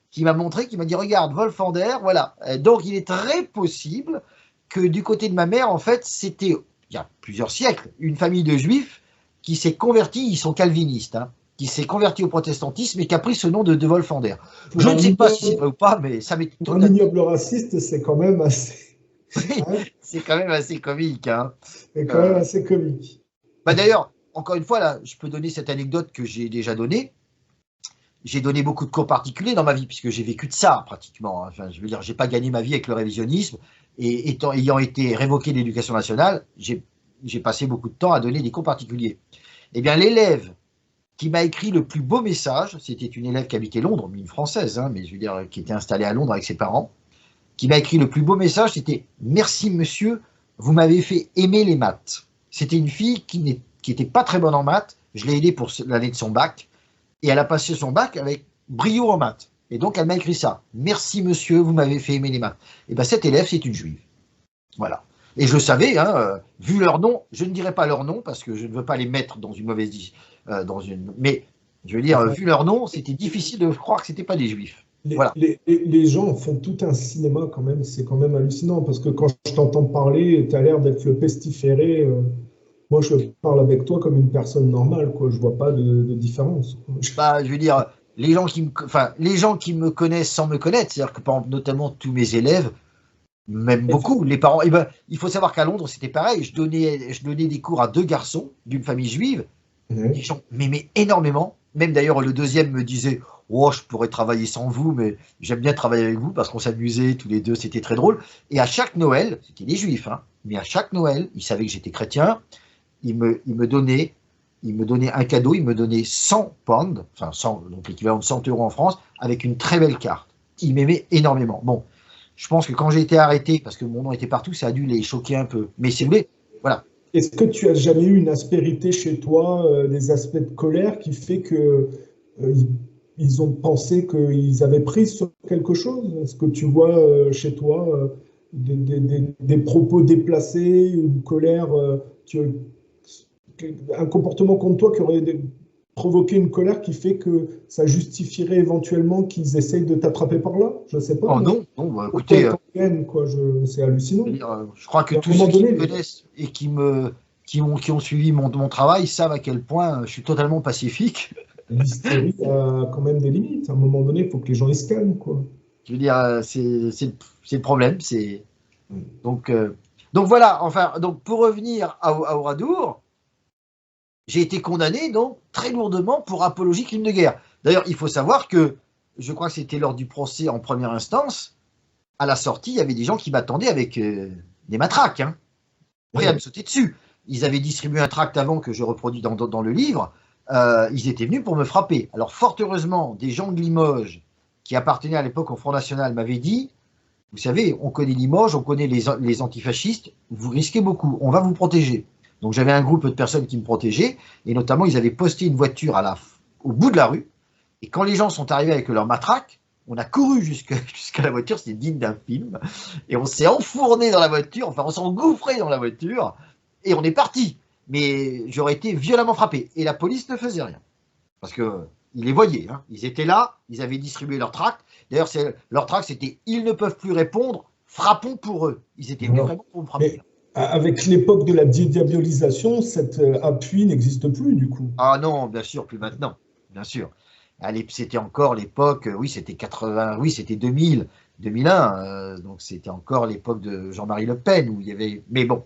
qui m'a montré, qui m'a dit, regarde, Wolfander, voilà. Donc, il est très possible que du côté de ma mère, en fait, c'était, il y a plusieurs siècles, une famille de juifs qui s'est convertie, ils sont calvinistes, hein, qui s'est convertie au protestantisme et qui a pris ce nom de Wolfander. Je ne sais pas si c'est vrai ou pas, mais ça m'est totalement... Un ignoble raciste, c'est quand même assez... Hein c'est quand même assez comique. Hein. C'est quand même assez comique. D'ailleurs, encore une fois, là, je peux donner cette anecdote que j'ai déjà donnée. J'ai donné beaucoup de cours particuliers dans ma vie, puisque j'ai vécu de ça, pratiquement. Enfin, je veux dire, j'ai pas gagné ma vie avec le révisionnisme. Et ayant été révoqué de l'éducation nationale, j'ai passé beaucoup de temps à donner des cours particuliers. Eh bien, l'élève qui m'a écrit le plus beau message, c'était une élève qui habitait Londres, une Française, hein, mais je veux dire, qui était installée à Londres avec ses parents, qui m'a écrit le plus beau message, c'était « Merci monsieur, vous m'avez fait aimer les maths ». C'était une fille qui n'était pas très bonne en maths, je l'ai aidée pour l'année de son bac, et elle a passé son bac avec brio en maths. Et donc, elle m'a écrit ça. « Merci, monsieur, vous m'avez fait aimer les maths. » Et bien, cette élève, c'est une juive. Voilà. Et je le savais, hein, vu leur nom, je ne dirai pas leur nom, parce que je ne veux pas les mettre dans une mauvaise... Mais, je veux dire, vu leur nom, c'était difficile de croire que ce n'étaient pas des juifs. Voilà. Les gens font tout un cinéma, quand même. C'est quand même hallucinant, parce que quand je t'entends parler, tu as l'air d'être le pestiféré... Moi, je parle avec toi comme une personne normale, quoi. Je vois pas de différence. Je veux dire, les gens qui me connaissent sans me connaître, c'est-à-dire que, par exemple, notamment tous mes élèves, même beaucoup, les parents. Il faut savoir qu'à Londres, c'était pareil. Je donnais des cours à 2 garçons d'une famille juive. Les gens m'aimaient énormément. Même d'ailleurs, le deuxième me disait, oh, je pourrais travailler sans vous, mais j'aime bien travailler avec vous parce qu'on s'amusait tous les deux, c'était très drôle. Et à chaque Noël, c'était des juifs, hein, mais à chaque Noël, ils savaient que j'étais chrétien, ils me donnaient un cadeau, ils me donnaient 100 pounds, enfin 100, donc l'équivalent de 100 euros en France, avec une très belle carte. Ils m'aimaient énormément. Bon, je pense que quand j'ai été arrêté, parce que mon nom était partout, ça a dû les choquer un peu. Mais si vous voulez, voilà. Est-ce que tu as jamais eu une aspérité chez toi, des aspects de colère qui fait que ils ont pensé qu'ils avaient pris sur quelque chose? Est-ce que tu vois chez toi des propos déplacés, une colère, un comportement contre toi qui aurait provoqué une colère qui fait que ça justifierait éventuellement qu'ils essayent de t'attraper par là? Je ne sais pas, Oh moi. non, non, bah, Autant écoutez, t'en gagnes, quoi, c'est hallucinant. je crois que À un tous moment ceux qui me donné, connaissent et qui ont suivi mon travail savent à quel point je suis totalement pacifique. l'hystérie a quand même des limites. À un moment donné, il faut que les gens ils se calment, quoi. Je veux dire, c'est le problème. Donc, euh, donc voilà, enfin, donc pour revenir à Oradour, j'ai été condamné donc très lourdement pour apologie crime de guerre. D'ailleurs, il faut savoir que, je crois que c'était lors du procès en première instance, à la sortie, il y avait des gens qui m'attendaient avec des matraques, hein, prêts à me sauter dessus. Ils avaient distribué un tract avant que je reproduis dans le livre. Ils étaient venus pour me frapper. Alors, fort heureusement, des gens de Limoges qui appartenaient à l'époque au Front National m'avaient dit, vous savez, on connaît Limoges, on connaît les antifascistes, vous risquez beaucoup, on va vous protéger. Donc j'avais un groupe de personnes qui me protégeaient, et notamment ils avaient posté une voiture au bout de la rue, et quand les gens sont arrivés avec leur matraque, on a couru jusqu'à la voiture, c'était digne d'un film, et on s'est enfourné dans la voiture, enfin on s'est engouffré dans la voiture, et on est parti. Mais j'aurais été violemment frappé, et la police ne faisait rien. Parce que ils les voyaient, hein. Ils étaient là, ils avaient distribué leur tract. D'ailleurs, leur tract, c'était ils ne peuvent plus répondre, frappons pour eux. Ils étaient venus Voilà. vraiment pour me frapper. Mais avec l'époque de la dédiabolisation, cet appui n'existe plus, du coup. Ah non, bien sûr, plus maintenant, bien sûr. C'était encore l'époque, oui, c'était 80, oui, c'était 2000, 2001, donc c'était encore l'époque de Jean-Marie Le Pen où il y avait. Mais bon.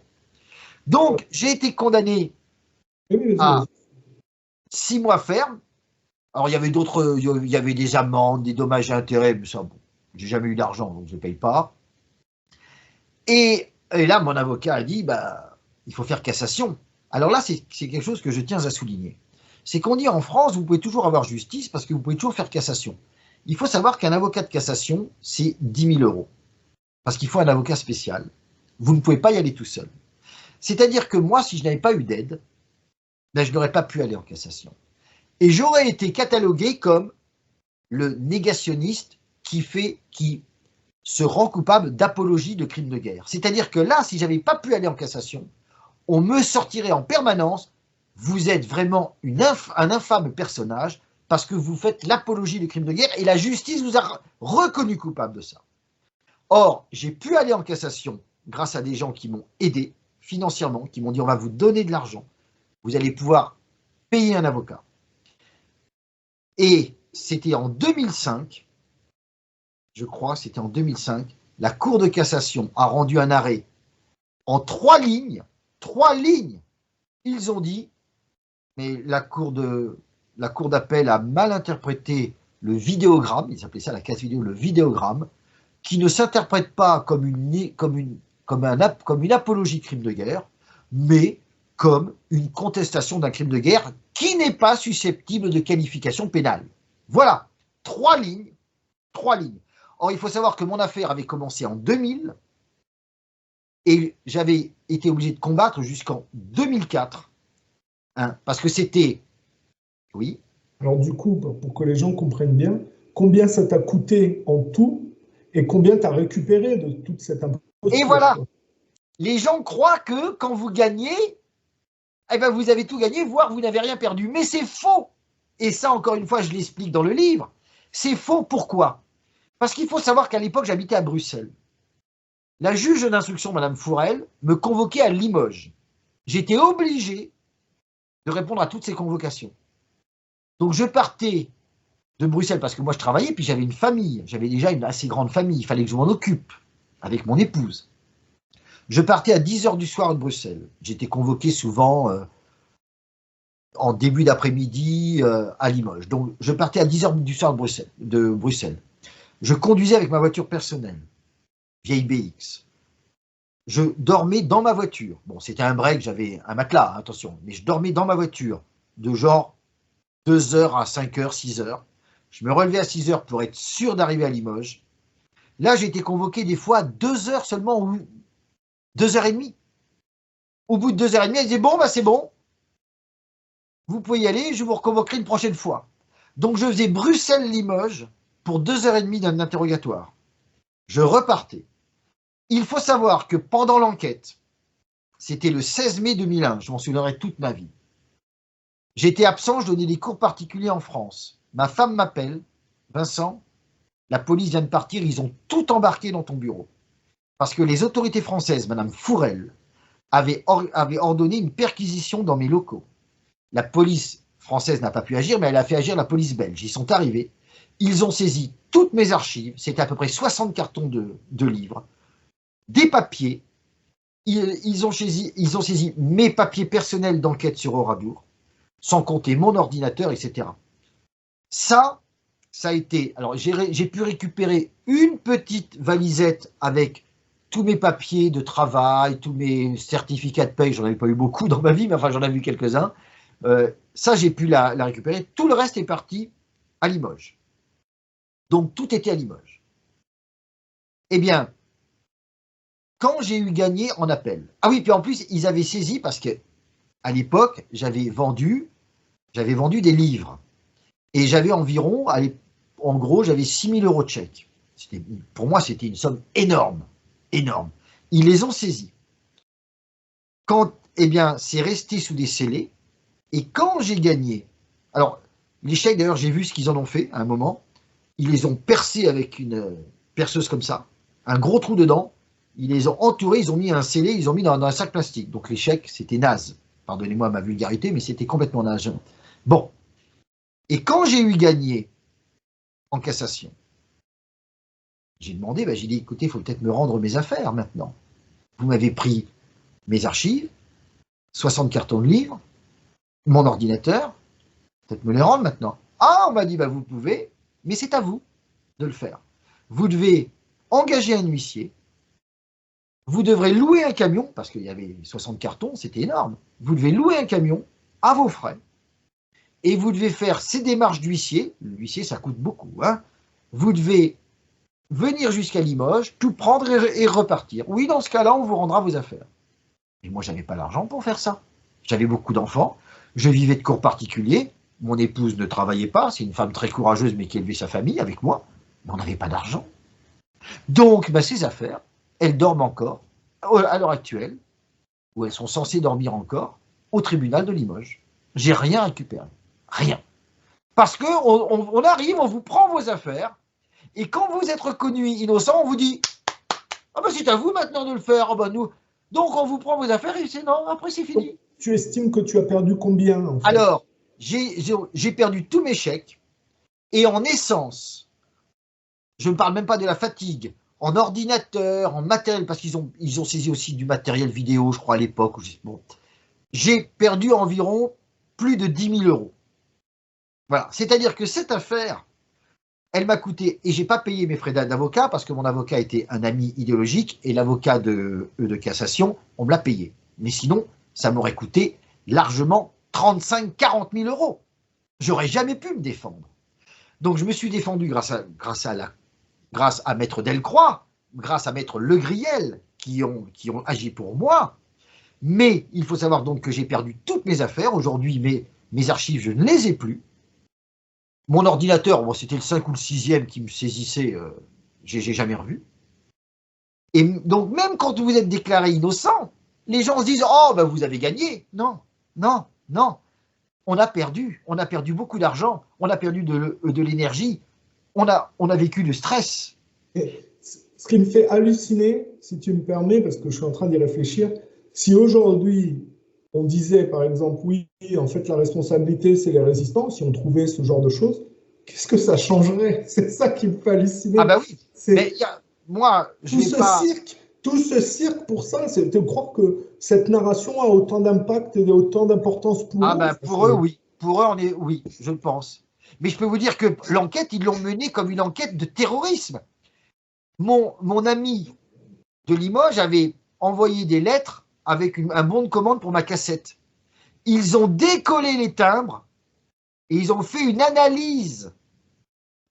Donc, j'ai été condamné Oui, oui, vas-y, à vas-y. 6 mois ferme. Alors, il y avait des amendes, des dommages et intérêts, mais ça, bon, j'ai jamais eu d'argent, donc je ne paye pas. Et là, mon avocat a dit, bah, il faut faire cassation. Alors là, c'est quelque chose que je tiens à souligner. C'est qu'on dit en France, vous pouvez toujours avoir justice parce que vous pouvez toujours faire cassation. Il faut savoir qu'un avocat de cassation, c'est 10 000 euros. Parce qu'il faut un avocat spécial. Vous ne pouvez pas y aller tout seul. C'est-à-dire que moi, si je n'avais pas eu d'aide, ben, je n'aurais pas pu aller en cassation. Et j'aurais été catalogué comme le négationniste qui se rend coupable d'apologie de crimes de guerre. C'est-à-dire que là, si j'avais pas pu aller en cassation, on me sortirait en permanence, vous êtes vraiment un infâme personnage parce que vous faites l'apologie de crimes de guerre et la justice vous a reconnu coupable de ça. Or, j'ai pu aller en cassation grâce à des gens qui m'ont aidé financièrement, qui m'ont dit on va vous donner de l'argent, vous allez pouvoir payer un avocat. Et c'était en 2005, je crois, c'était en 2005, la Cour de cassation a rendu un arrêt en 3 lignes. 3 lignes. Ils ont dit, mais la cour d'appel a mal interprété le vidéogramme, ils appelaient ça la casse vidéo, le vidéogramme, qui ne s'interprète pas comme une apologie de crime de guerre, mais comme une contestation d'un crime de guerre qui n'est pas susceptible de qualification pénale. Voilà, 3 lignes, 3 lignes. Or, il faut savoir que mon affaire avait commencé en 2000 et j'avais été obligé de combattre jusqu'en 2004, hein, parce que c'était, oui. Alors, du coup, pour que les gens comprennent bien, combien ça t'a coûté en tout et combien tu as récupéré de toute cette Et imposture, voilà, quoi. les gens croient que quand vous gagnez, eh ben vous avez tout gagné, voire vous n'avez rien perdu. Mais c'est faux. Et ça, encore une fois, je l'explique dans le livre. C'est faux. Pourquoi? Parce qu'il faut savoir qu'à l'époque, j'habitais à Bruxelles. La juge d'instruction, Madame Fourel, me convoquait à Limoges. J'étais obligé de répondre à toutes ces convocations. Donc je partais de Bruxelles parce que moi je travaillais, puis j'avais une famille. J'avais déjà une assez grande famille. Il fallait que je m'en occupe avec mon épouse. Je partais à 10 h du soir de Bruxelles. J'étais convoqué souvent en début d'après-midi à Limoges. Donc, je partais à 10 h du soir de Bruxelles. Je conduisais avec ma voiture personnelle, vieille BX. Je dormais dans ma voiture. Bon, c'était un break, j'avais un matelas, attention, mais je dormais dans ma voiture de genre 2 h à 5 h, 6 h. Je me relevais à 6 h pour être sûr d'arriver à Limoges. Là, j'ai été convoqué des fois à 2 h seulement, ou 2 h 30. Au bout de 2 h 30, elle disait bon, bah c'est bon, vous pouvez y aller, je vous reconvoquerai une prochaine fois. Donc je faisais Bruxelles-Limoges pour 2 h 30 d'un interrogatoire. Je repartais. Il faut savoir que pendant l'enquête, c'était le 16 mai 2001, je m'en souviendrai toute ma vie. J'étais absent, je donnais des cours particuliers en France. Ma femme m'appelle, Vincent, la police vient de partir, ils ont tout embarqué dans ton bureau. Parce que les autorités françaises, Madame Fourel, avaient ordonné une perquisition dans mes locaux. La police française n'a pas pu agir, mais elle a fait agir la police belge. Ils sont arrivés, ils ont saisi toutes mes archives, c'était à peu près 60 cartons de livres, des papiers, ils ont saisi mes papiers personnels d'enquête sur Oradour, sans compter mon ordinateur, etc. Ça a été... Alors, j'ai pu récupérer une petite valisette avec tous mes papiers de travail, tous mes certificats de paye, j'en avais pas eu beaucoup dans ma vie, mais enfin, j'en ai vu quelques-uns. Ça, j'ai pu la récupérer. Tout le reste est parti à Limoges. Donc, tout était à Limoges. Eh bien, quand j'ai eu gagné en appel... Ah oui, puis en plus, ils avaient saisi, parce que à l'époque, j'avais vendu des livres. Et j'avais environ, en gros, j'avais 6 000 € de chèques. Pour moi, c'était une somme énorme, énorme. Ils les ont saisis. Eh bien, c'est resté sous des scellés. Et quand j'ai gagné, alors, les chèques, d'ailleurs, j'ai vu ce qu'ils en ont fait à un moment. Ils les ont percés avec une perceuse comme ça, un gros trou dedans. Ils les ont entourés, ils ont mis un scellé, ils ont mis dans un sac plastique. Donc les chèques, c'était naze. Pardonnez-moi ma vulgarité, mais c'était complètement naze. Bon. Et quand j'ai eu gagné en cassation, j'ai demandé, j'ai dit, écoutez, il faut peut-être me rendre mes affaires maintenant. Vous m'avez pris mes archives, 60 cartons de livres, mon ordinateur, peut-être me les rendre maintenant. Ah, on m'a dit, vous pouvez, mais c'est à vous de le faire. Vous devez engager un huissier, vous devrez louer un camion, parce qu'il y avait 60 cartons, c'était énorme. Vous devez louer un camion à vos frais, et vous devez faire ces démarches d'huissier. L'huissier, ça coûte beaucoup. Hein. Vous devez venir jusqu'à Limoges, tout prendre et repartir. Oui, dans ce cas-là, on vous rendra vos affaires. Et moi, je n'avais pas l'argent pour faire ça. J'avais beaucoup d'enfants, je vivais de cours particuliers, mon épouse ne travaillait pas, c'est une femme très courageuse, mais qui élevait sa famille avec moi, mais on n'avait pas d'argent. Donc, ces affaires, elles dorment encore, à l'heure actuelle, où elles sont censées dormir encore, au tribunal de Limoges. J'ai rien récupéré. Rien. Parce qu'on arrive, on vous prend vos affaires, et quand vous êtes reconnu innocent, on vous dit « Ah c'est à vous maintenant de le faire, nous... » Donc on vous prend vos affaires et c'est non, après c'est fini. Tu estimes que tu as perdu combien en fait? Alors, j'ai perdu tous mes chèques, et en essence, je ne parle même pas de la fatigue, en ordinateur, en matériel, parce qu'ils ont saisi aussi du matériel vidéo, je crois, à l'époque. Bon, j'ai perdu environ plus de 10 000 €. Voilà, c'est-à-dire que cette affaire, elle m'a coûté, et j'ai pas payé mes frais d'avocat, parce que mon avocat était un ami idéologique, et l'avocat de cassation, on me l'a payé. Mais sinon, ça m'aurait coûté largement 35 000 à 40 000 €. J'aurais jamais pu me défendre. Donc je me suis défendu grâce à Maître Delcroix, grâce à Maître Le Griel, qui ont agi pour moi. Mais il faut savoir donc que j'ai perdu toutes mes affaires. Aujourd'hui, mes archives, je ne les ai plus. Mon ordinateur, c'était le 5 ou le 6e qui me saisissait, j'ai jamais revu. Et donc, même quand vous êtes déclaré innocent, les gens se disent « Oh, vous avez gagné !» Non, non, non. On a perdu beaucoup d'argent, on a perdu de l'énergie, on a vécu du stress. Et ce qui me fait halluciner, si tu me permets, parce que je suis en train d'y réfléchir, si aujourd'hui on disait par exemple, oui, en fait la responsabilité c'est les résistants, si on trouvait ce genre de choses, qu'est-ce que ça changerait? C'est ça qui me fait halluciner. Ah oui, mais moi je vais pas... cirque tout ce cirque pour ça, c'est de croire que cette narration a autant d'impact et autant d'importance pour Ah eux. ben pour eux, oui. Pour eux, oui, je pense. Mais je peux vous dire que l'enquête, ils l'ont menée comme une enquête de terrorisme. Mon ami de Limoges avait envoyé des lettres avec un bon de commande pour ma cassette. Ils ont décollé les timbres et ils ont fait une analyse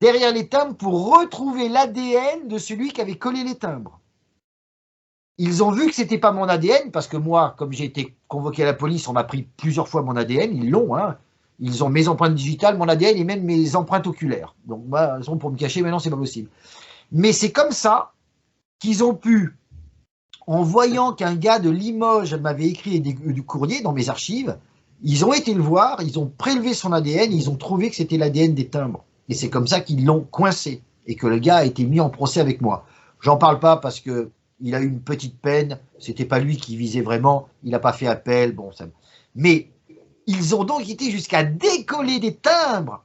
derrière les timbres pour retrouver l'ADN de celui qui avait collé les timbres. Ils ont vu que c'était pas mon ADN, parce que moi, comme j'ai été convoqué à la police, on m'a pris plusieurs fois mon ADN, ils l'ont, hein. Ils ont mes empreintes digitales, mon ADN et même mes empreintes oculaires. Donc, moi, elles sont pour me cacher, maintenant, c'est pas possible. Mais c'est comme ça qu'ils ont pu, en voyant qu'un gars de Limoges m'avait écrit du courrier dans mes archives, ils ont été le voir, ils ont prélevé son ADN, ils ont trouvé que c'était l'ADN des timbres. Et c'est comme ça qu'ils l'ont coincé et que le gars a été mis en procès avec moi. J'en parle pas parce que il a eu une petite peine, c'était pas lui qui visait vraiment, il n'a pas fait appel, bon ça. Mais ils ont donc été jusqu'à décoller des timbres,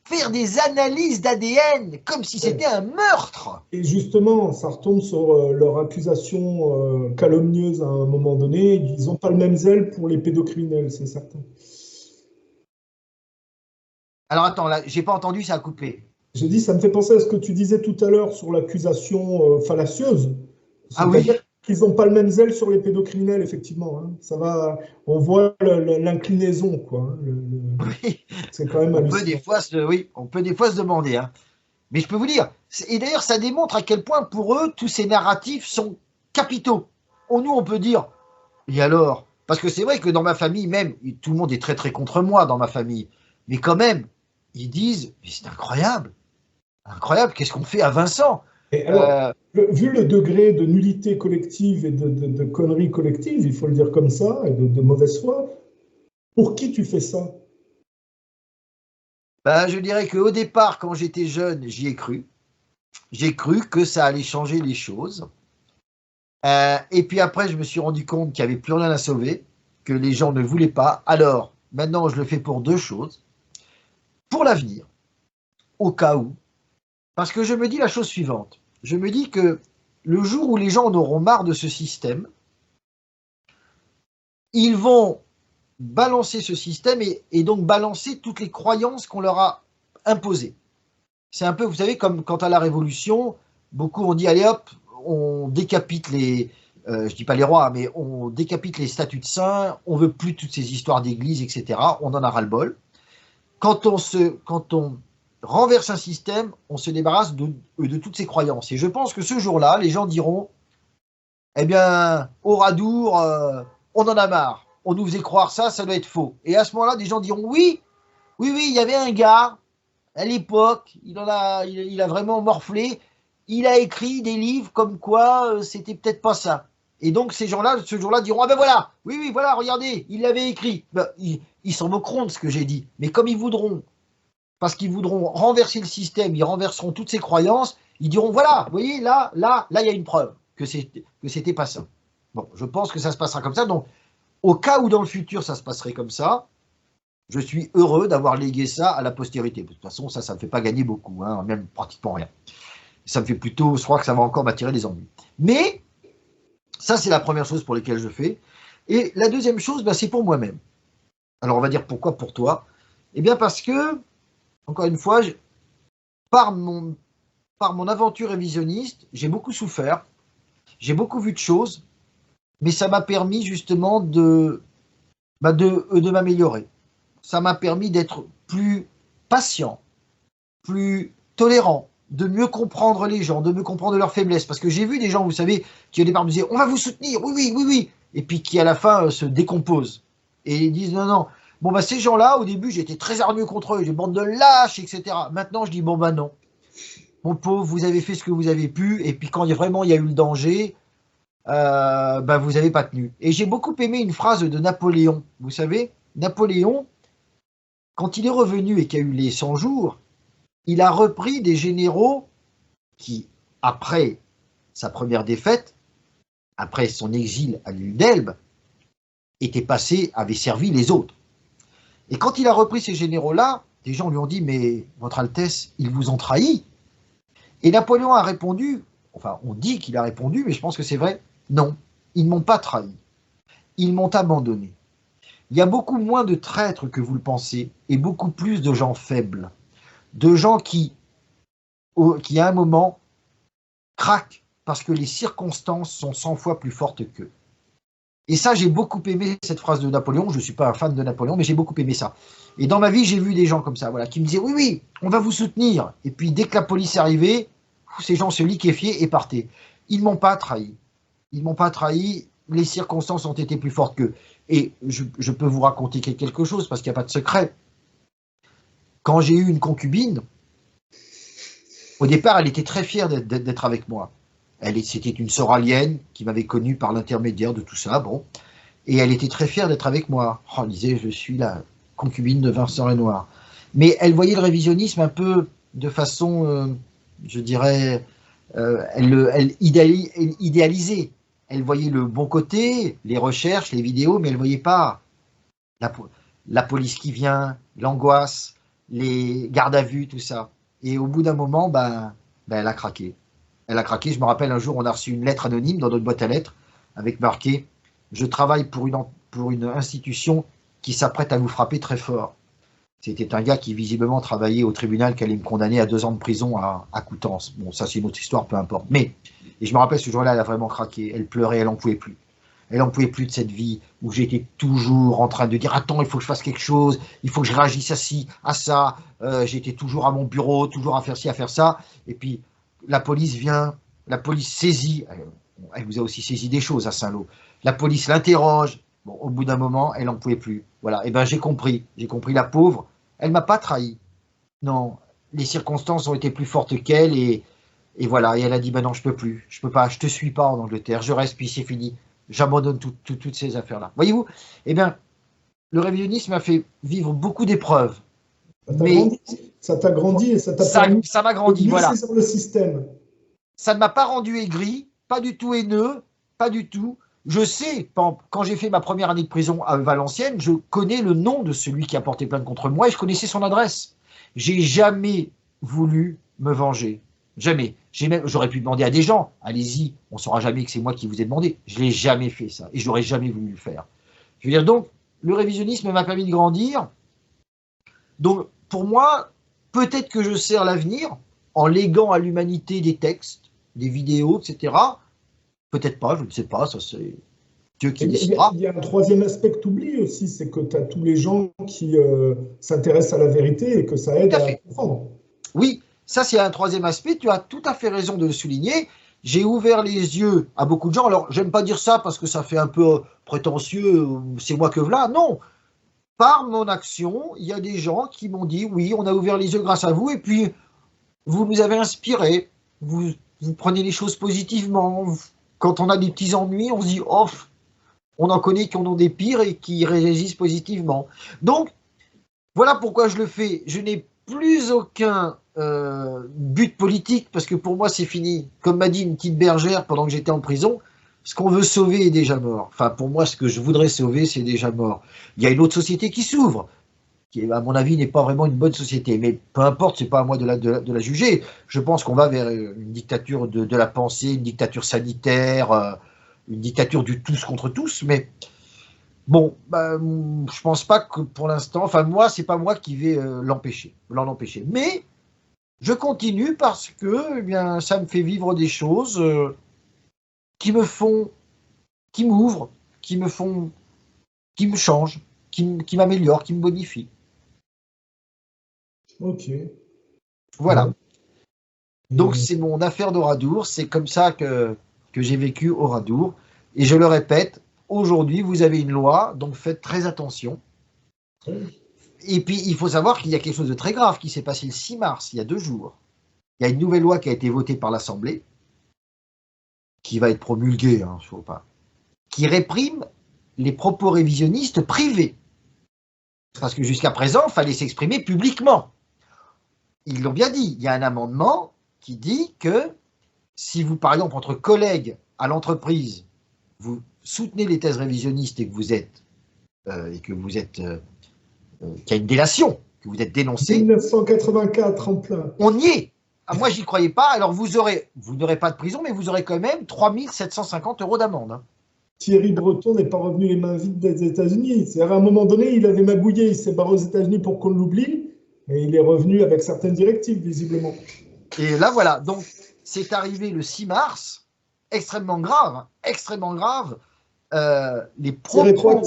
faire des analyses d'ADN comme si c'était un meurtre. Et justement, ça retombe sur leur accusation calomnieuse à un moment donné. Ils n'ont pas le même zèle pour les pédocriminels, c'est certain. Alors attends, là, j'ai pas entendu, ça a coupé. J'ai dit, ça me fait penser à ce que tu disais tout à l'heure sur l'accusation fallacieuse. Ah oui. Qu'ils n'ont pas le même zèle sur les pédocriminels, effectivement. Hein. Ça va, on voit l'inclinaison, quoi. Oui. C'est quand même on peut des fois se demander. Hein. Mais je peux vous dire, et d'ailleurs, ça démontre à quel point pour eux, tous ces narratifs sont capitaux. Nous, on peut dire, et alors? Parce que c'est vrai que dans ma famille, même, tout le monde est très très contre moi dans ma famille. Mais quand même, ils disent, mais c'est incroyable. Incroyable, qu'est-ce qu'on fait à Vincent? Et alors, vu le degré de nullité collective et de conneries collectives, il faut le dire comme ça, et de mauvaise foi, pour qui tu fais ça? Ben, je dirais qu'au départ, quand j'étais jeune, j'y ai cru. J'ai cru que ça allait changer les choses. Et puis après, je me suis rendu compte qu'il n'y avait plus rien à sauver, que les gens ne voulaient pas. Alors, maintenant, je le fais pour deux choses. Pour l'avenir, au cas où. Parce que je me dis la chose suivante. Je me dis que le jour où les gens en auront marre de ce système, ils vont balancer ce système et donc balancer toutes les croyances qu'on leur a imposées. C'est un peu, vous savez, comme quand à la Révolution, beaucoup ont dit, allez hop, on décapite je dis pas les rois, mais on décapite les statues de saints, on veut plus toutes ces histoires d'église, etc. On en a ras-le-bol. Quand on renverse un système, on se débarrasse de toutes ces croyances. Et je pense que ce jour-là, les gens diront, eh bien, au Radour, on en a marre. On nous faisait croire ça, ça doit être faux. Et à ce moment-là, des gens diront, oui, il y avait un gars, à l'époque, il a vraiment morflé, il a écrit des livres comme quoi c'était peut-être pas ça. Et donc ces gens-là, ce jour-là, diront, ah ben voilà, oui, voilà, regardez, il l'avait écrit. Ben, ils s'en moqueront de ce que j'ai dit. Mais comme ils voudront, parce qu'ils voudront renverser le système, ils renverseront toutes ces croyances, ils diront, voilà, vous voyez, là, il y a une preuve que c'était pas ça. Bon, je pense que ça se passera comme ça. Donc, au cas où dans le futur, ça se passerait comme ça, je suis heureux d'avoir légué ça à la postérité. De toute façon, ça ne me fait pas gagner beaucoup, hein, même pratiquement rien. Ça me fait plutôt, je crois que ça va encore m'attirer des ennuis. Mais, ça, c'est la première chose pour laquelle je fais. Et la deuxième chose, ben, c'est pour moi-même. Alors, on va dire pourquoi pour toi? Eh bien, parce que, encore une fois, par mon aventure révisionniste, j'ai beaucoup souffert, j'ai beaucoup vu de choses, mais ça m'a permis justement de m'améliorer. Ça m'a permis d'être plus patient, plus tolérant, de mieux comprendre les gens, de mieux comprendre leurs faiblesses. Parce que j'ai vu des gens, vous savez, qui au départ me disaient « on va vous soutenir, oui », et puis qui à la fin se décomposent. Et ils disent « non. » Bon, bah ces gens-là, au début, j'étais très hargneux contre eux, des bandes de lâches, etc. Maintenant, je dis « bon, bah non. Mon pauvre, vous avez fait ce que vous avez pu, et puis quand vraiment il y a eu le danger, bah vous n'avez pas tenu. » Et j'ai beaucoup aimé une phrase de Napoléon. Vous savez, Napoléon, quand il est revenu et qu'il y a eu les 100 jours, il a repris des généraux qui, après sa première défaite, après son exil à l'île d'Elbe, avaient servi les autres. Et quand il a repris ces généraux-là, des gens lui ont dit « mais, Votre Altesse, ils vous ont trahi ». Et Napoléon a répondu enfin, on dit qu'il a répondu, mais je pense que c'est vrai. Non, ils ne m'ont pas trahi. Ils m'ont abandonné. Il y a beaucoup moins de traîtres que vous le pensez, et beaucoup plus de gens faibles. De gens qui à un moment, craquent parce que les circonstances sont 100 fois plus fortes qu'eux. Et ça, j'ai beaucoup aimé cette phrase de Napoléon. Je ne suis pas un fan de Napoléon, mais j'ai beaucoup aimé ça. Et dans ma vie, j'ai vu des gens comme ça, voilà, qui me disaient, oui, oui, on va vous soutenir. Et puis, dès que la police est arrivée, ces gens se liquéfiaient et partaient. Ils ne m'ont pas trahi. Ils ne m'ont pas trahi. Les circonstances ont été plus fortes qu'eux. Et je peux vous raconter quelque chose, parce qu'il n'y a pas de secret. Quand j'ai eu une concubine, au départ, elle était très fière d'être avec moi. C'était une soralienne qui m'avait connu par l'intermédiaire de tout ça, bon. Et elle était très fière d'être avec moi. Oh, elle disait, je suis la concubine de Vincent Renoir. Mais elle voyait le révisionnisme un peu de façon, je dirais, elle idéalisait. Elle voyait le bon côté, les recherches, les vidéos, mais elle ne voyait pas la police qui vient, l'angoisse, les gardes à vue, tout ça. Et au bout d'un moment, elle a craqué. Elle a craqué. Je me rappelle un jour, on a reçu une lettre anonyme dans notre boîte à lettres avec marqué « Je travaille pour une institution qui s'apprête à nous frapper très fort ». C'était un gars qui visiblement travaillait au tribunal qui allait me condamner à 2 ans de prison à Coutances. Bon, ça c'est une autre histoire, peu importe. Mais, et je me rappelle ce jour-là, elle a vraiment craqué. Elle pleurait, elle n'en pouvait plus. Elle n'en pouvait plus de cette vie où j'étais toujours en train de dire « Attends, il faut que je fasse quelque chose, il faut que je réagisse à ci, à ça. » J'étais toujours à mon bureau, toujours à faire ci, à faire ça. Et puis, la police vient, la police saisit, elle vous a aussi saisi des choses à Saint-Lô, la police l'interroge, bon, au bout d'un moment, elle n'en pouvait plus. Voilà, et j'ai compris, la pauvre, elle ne m'a pas trahi. Non, les circonstances ont été plus fortes qu'elle, et voilà, et elle a dit, non, je peux plus, je peux pas, je te suis pas en Angleterre, je reste, puis c'est fini, j'abandonne toutes ces affaires-là. Voyez-vous, le révisionnisme m'a fait vivre beaucoup d'épreuves. Ça t'a grandi et ça t'a permis ça m'a grandi, voilà. saisir le système. Ça ne m'a pas rendu aigri, pas du tout haineux, pas du tout. Je sais, quand j'ai fait ma première année de prison à Valenciennes, je connais le nom de celui qui a porté plainte contre moi et je connaissais son adresse. J'ai jamais voulu me venger. Jamais. J'aurais pu demander à des gens, allez-y, on ne saura jamais que c'est moi qui vous ai demandé. Je ne l'ai jamais fait ça et je n'aurais jamais voulu le faire. Je veux dire, donc, le révisionnisme m'a permis de grandir. Donc, pour moi, peut-être que je sers l'avenir en léguant à l'humanité des textes, des vidéos, etc. Peut-être pas, je ne sais pas, ça c'est Dieu qui décidera. Il y a un troisième aspect que tu oublies aussi, c'est que tu as tous les gens qui s'intéressent à la vérité et que ça aide à comprendre. Oui, ça c'est un troisième aspect, tu as tout à fait raison de le souligner. J'ai ouvert les yeux à beaucoup de gens, alors j'aime pas dire ça parce que ça fait un peu prétentieux, c'est moi que voilà, non. Par mon action, il y a des gens qui m'ont dit, oui, on a ouvert les yeux grâce à vous, et puis vous nous avez inspiré, vous prenez les choses positivement. Quand on a des petits ennuis, on se dit, oh, on en connaît qui en ont des pires et qui réagissent positivement. Donc, voilà pourquoi je le fais. Je n'ai plus aucun but politique, parce que pour moi, c'est fini. Comme m'a dit une petite bergère pendant que j'étais en prison, ce qu'on veut sauver est déjà mort. Enfin, pour moi, ce que je voudrais sauver, c'est déjà mort. Il y a une autre société qui s'ouvre, qui, à mon avis, n'est pas vraiment une bonne société. Mais peu importe, c'est pas à moi de la juger. Je pense qu'on va vers une dictature de la pensée, une dictature sanitaire, une dictature du tous contre tous. Mais bon, je pense pas que pour l'instant, enfin moi, c'est pas moi qui vais l'en empêcher. Mais je continue parce que, ça me fait vivre des choses qui m'ouvrent, qui me changent, qui m'améliorent, qui me bonifient. Ok. Voilà. Donc c'est mon affaire d'Oradour, c'est comme ça que j'ai vécu Oradour. Et je le répète, aujourd'hui vous avez une loi, donc faites très attention. Et puis il faut savoir qu'il y a quelque chose de très grave qui s'est passé le 6 mars, il y a 2 jours. Il y a une nouvelle loi qui a été votée par l'Assemblée, qui va être promulguée, faut pas, qui réprime les propos révisionnistes privés. Parce que jusqu'à présent, il fallait s'exprimer publiquement. Ils l'ont bien dit, il y a un amendement qui dit que si vous, par exemple, entre collègues à l'entreprise, vous soutenez les thèses révisionnistes et que vous êtes, qu'il y a une délation, que vous êtes dénoncé. 1984 en plein. On y est. Ah, moi, j'y croyais pas. Alors, vous n'aurez pas de prison, mais vous aurez quand même 3 750 € d'amende. Hein. Thierry Breton n'est pas revenu les mains vides des États-Unis. C'est-à-dire, à un moment donné, il avait magouillé, il s'est barré aux États-Unis pour qu'on l'oublie, mais il est revenu avec certaines directives, visiblement. Et là, voilà. Donc, c'est arrivé le 6 mars, extrêmement grave, hein, extrêmement grave. Les propos...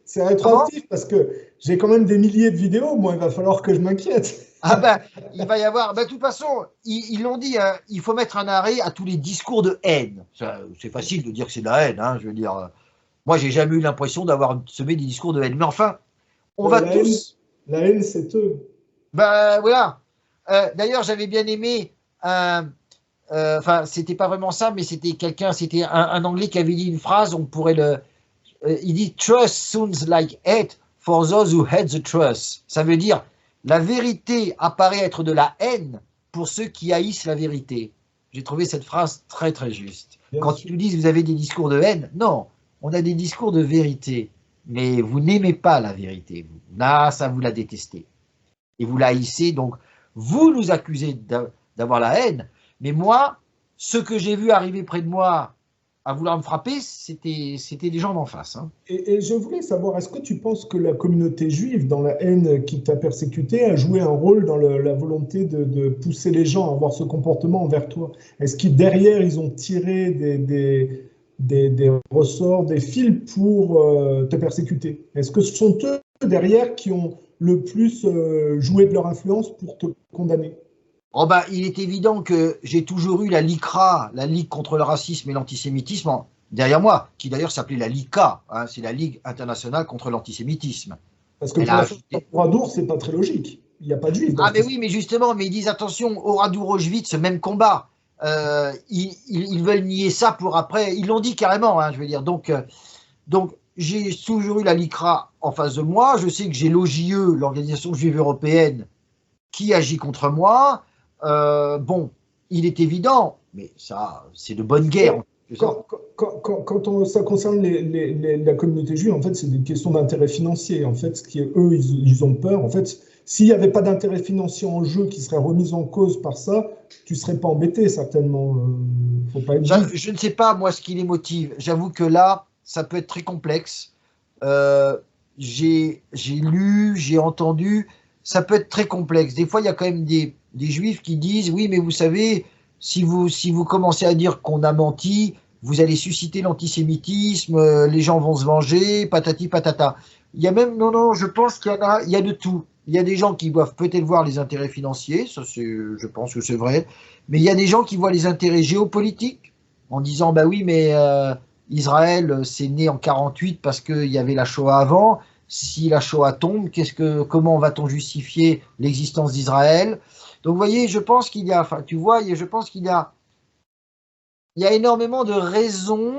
C'est rétroactif parce que j'ai quand même des milliers de vidéos. Moi, il va falloir que je m'inquiète. Ah ben, il va y avoir... Ben, de toute façon, ils l'ont dit, hein, il faut mettre un arrêt à tous les discours de haine. C'est facile de dire que c'est de la haine. Hein, je veux dire, moi, j'ai jamais eu l'impression d'avoir semé des discours de haine. Mais enfin, on va tous... La haine, c'est eux. Ben voilà. D'ailleurs, j'avais bien aimé... Enfin, c'était pas vraiment ça, mais c'était quelqu'un, c'était un Anglais qui avait dit une phrase, on pourrait le... il dit « Trust sounds like hate for those who hate the trust ». Ça veut dire « La vérité apparaît être de la haine pour ceux qui haïssent la vérité ». J'ai trouvé cette phrase très très juste. Quand ils nous disent « Vous avez des discours de haine », non, on a des discours de vérité. Mais vous n'aimez pas la vérité. Là, ça, vous la détestez. Et vous la haïssez, donc vous nous accusez d'avoir la haine. Mais moi, ce que j'ai vu arriver près de moi à vouloir me frapper, c'était des gens d'en face. Hein. Et je voulais savoir, est-ce que tu penses que la communauté juive, dans la haine qui t'a persécuté, a joué un rôle dans la volonté de pousser les gens à avoir ce comportement envers toi? Est-ce que derrière, ils ont tiré des ressorts, des fils pour te persécuter? Est-ce que ce sont eux, derrière, qui ont le plus joué de leur influence pour te condamner? Oh bah, il est évident que j'ai toujours eu la LICRA, la Ligue contre le racisme et l'antisémitisme, derrière moi, qui d'ailleurs s'appelait la LICA, hein, c'est la Ligue internationale contre l'antisémitisme. Parce que pour Oradour, c'est pas très logique. Il n'y a pas de juifs. Ah mais oui, mais justement, mais ils disent attention, Oradour, Auschwitz, ce même combat. Ils veulent nier ça pour après. Ils l'ont dit carrément, hein, je veux dire. Donc j'ai toujours eu la LICRA en face de moi. Je sais que j'ai l'OJE, l'Organisation juive européenne, qui agit contre moi. Bon, il est évident, mais ça, c'est de bonne guerre. Quand ça concerne la communauté juive, en fait, c'est des questions d'intérêt financier. En fait, eux, ils ont peur. En fait, s'il n'y avait pas d'intérêt financier en jeu qui serait remis en cause par ça, tu ne serais pas embêté, certainement. Faut pas être je ne sais pas, moi, ce qui les motive. J'avoue que là, ça peut être très complexe. J'ai lu, j'ai entendu, ça peut être très complexe. Des fois, il y a quand même des juifs qui disent « Oui, mais vous savez, si vous commencez à dire qu'on a menti, vous allez susciter l'antisémitisme, les gens vont se venger, patati patata. » Il y a même, non, je pense qu'il y a de tout. Il y a des gens qui doivent peut-être voir les intérêts financiers, ça je pense que c'est vrai, mais il y a des gens qui voient les intérêts géopolitiques en disant « Bah oui, mais Israël, c'est né en 48 parce qu'il y avait la Shoah avant. Si la Shoah tombe, comment va-t-on justifier l'existence d'Israël ?» Donc, vous voyez, je pense qu'il y a, enfin, tu vois, je pense qu'il y a énormément de raisons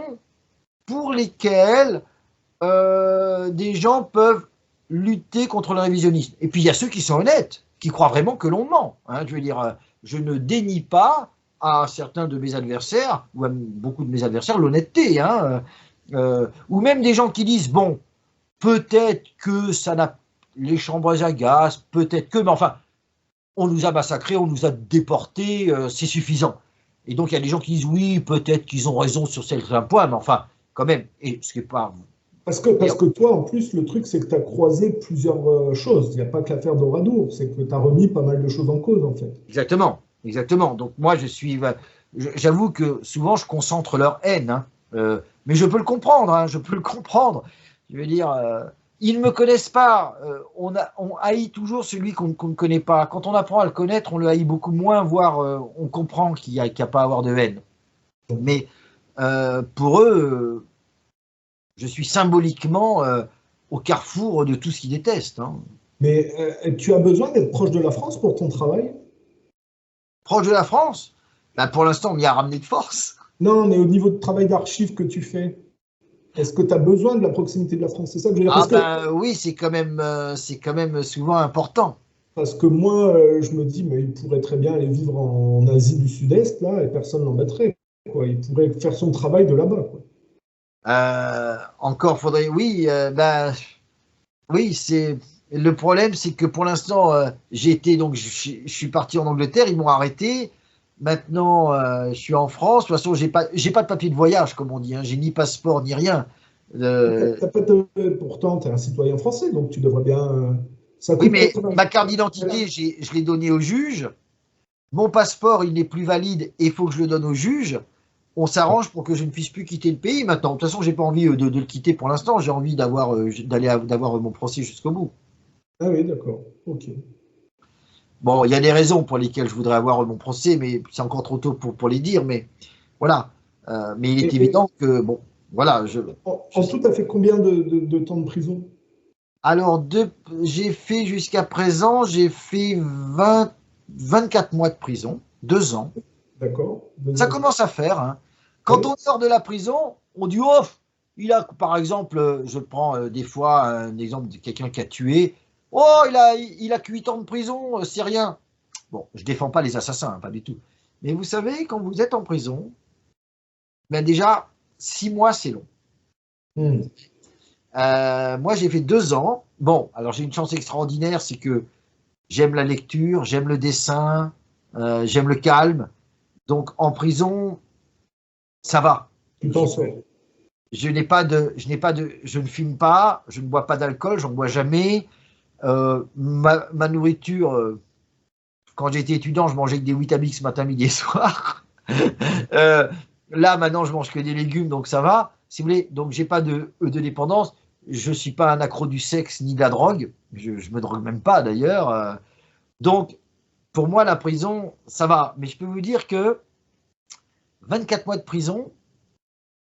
pour lesquelles des gens peuvent lutter contre le révisionnisme. Et puis, il y a ceux qui sont honnêtes, qui croient vraiment que l'on ment. Hein, je veux dire, je ne dénie pas à certains de mes adversaires, ou à beaucoup de mes adversaires, l'honnêteté. Hein, ou même des gens qui disent, bon, peut-être que ça n'a les chambres à gaz, peut-être que, mais enfin, on nous a massacrés, on nous a déportés, c'est suffisant. Et donc il y a des gens qui disent oui, peut-être qu'ils ont raison sur certains points, mais enfin, quand même, et ce qui n'est pas... Parce que toi, en plus, le truc, c'est que tu as croisé plusieurs choses. Il n'y a pas que l'affaire d'Oradour, c'est que tu as remis pas mal de choses en cause, en fait. Exactement. Donc moi, j'avoue que souvent, je concentre leur haine, hein, mais je peux le comprendre, hein, je peux le comprendre. Je veux dire... ils ne me connaissent pas. On haït toujours celui qu'on ne connaît pas. Quand on apprend à le connaître, on le haït beaucoup moins, voire on comprend qu'il n'y a pas à avoir de haine. Mais pour eux, je suis symboliquement au carrefour de tout ce qu'ils détestent. Hein. Mais tu as besoin d'être proche de la France pour ton travail? Proche de la France? Ben, pour l'instant, on m'y a ramené de force. Non, mais au niveau de travail d'archives que tu fais, est-ce que tu as besoin de la proximité de la France? C'est ça que je veux dire. Oui, c'est quand même souvent important. Parce que moi, je me dis, mais il pourrait très bien aller vivre en Asie du Sud-Est, là, et personne ne l'embêterait. Il pourrait faire son travail de là-bas. Encore faudrait, oui, oui, c'est le problème, c'est que pour l'instant, je suis parti en Angleterre, ils m'ont arrêté. Maintenant, je suis en France. De toute façon, j'ai pas de papier de voyage, comme on dit. Hein. J'ai ni passeport ni rien. Pourtant, tu es un citoyen français, donc tu devrais bien. Ça Oui, coûte mais 80. ma carte d'identité, je l'ai donnée au juge. Mon passeport, il n'est plus valide et il faut que je le donne au juge. On s'arrange pour que je ne puisse plus quitter le pays maintenant. De toute façon, j'ai pas envie de le quitter pour l'instant. J'ai envie d'avoir mon procès jusqu'au bout. Ah oui, d'accord. Ok. Bon, il y a des raisons pour lesquelles je voudrais avoir mon procès, mais c'est encore trop tôt pour les dire. Mais voilà. Mais il est Et évident que, bon, voilà. en tout, tu as fait combien de temps de prison? Alors, j'ai fait jusqu'à présent, j'ai fait 24 mois de prison, 2 ans. D'accord. Ça commence à faire. Hein. Quand Oui. on sort de la prison, on dit oh, il a, par exemple, je prends des fois un exemple de quelqu'un qui a tué. Oh, il a que 8 ans de prison, c'est rien. Bon, je défends pas les assassins, hein, pas du tout. Mais vous savez, quand vous êtes en prison, ben déjà, 6 mois, c'est long. Hmm. Moi, j'ai fait 2 ans. Bon, alors j'ai une chance extraordinaire, c'est que j'aime la lecture, j'aime le dessin, j'aime le calme. Donc, en prison, ça va. Tu t'en sors. Je ne fume pas, je ne bois pas d'alcool, j'en bois jamais. Ma nourriture, quand j'étais étudiant, je mangeais que des Weetabix matin, midi et soir. Euh, Là, maintenant, je mange que des légumes, donc ça va. Si vous voulez, donc j'ai pas de dépendance. Je suis pas un accro du sexe ni de la drogue. Je me drogue même pas d'ailleurs. Donc, pour moi, la prison, ça va. Mais je peux vous dire que 24 mois de prison,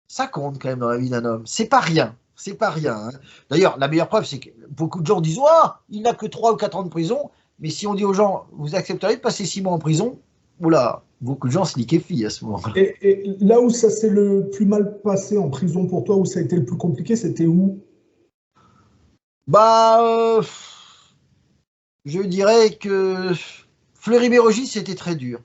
ça compte quand même dans la vie d'un homme. C'est pas rien. C'est pas rien. Hein. D'ailleurs, la meilleure preuve, c'est que beaucoup de gens disent oh, il n'a que 3 ou 4 ans de prison. Mais si on dit aux gens, vous accepteriez de passer 6 mois en prison, oula, beaucoup de gens se liquéfient à ce moment-là. Et là où ça s'est le plus mal passé en prison pour toi, où ça a été le plus compliqué, c'était où? Bah, je dirais que Fleury-Mérogis, c'était très dur.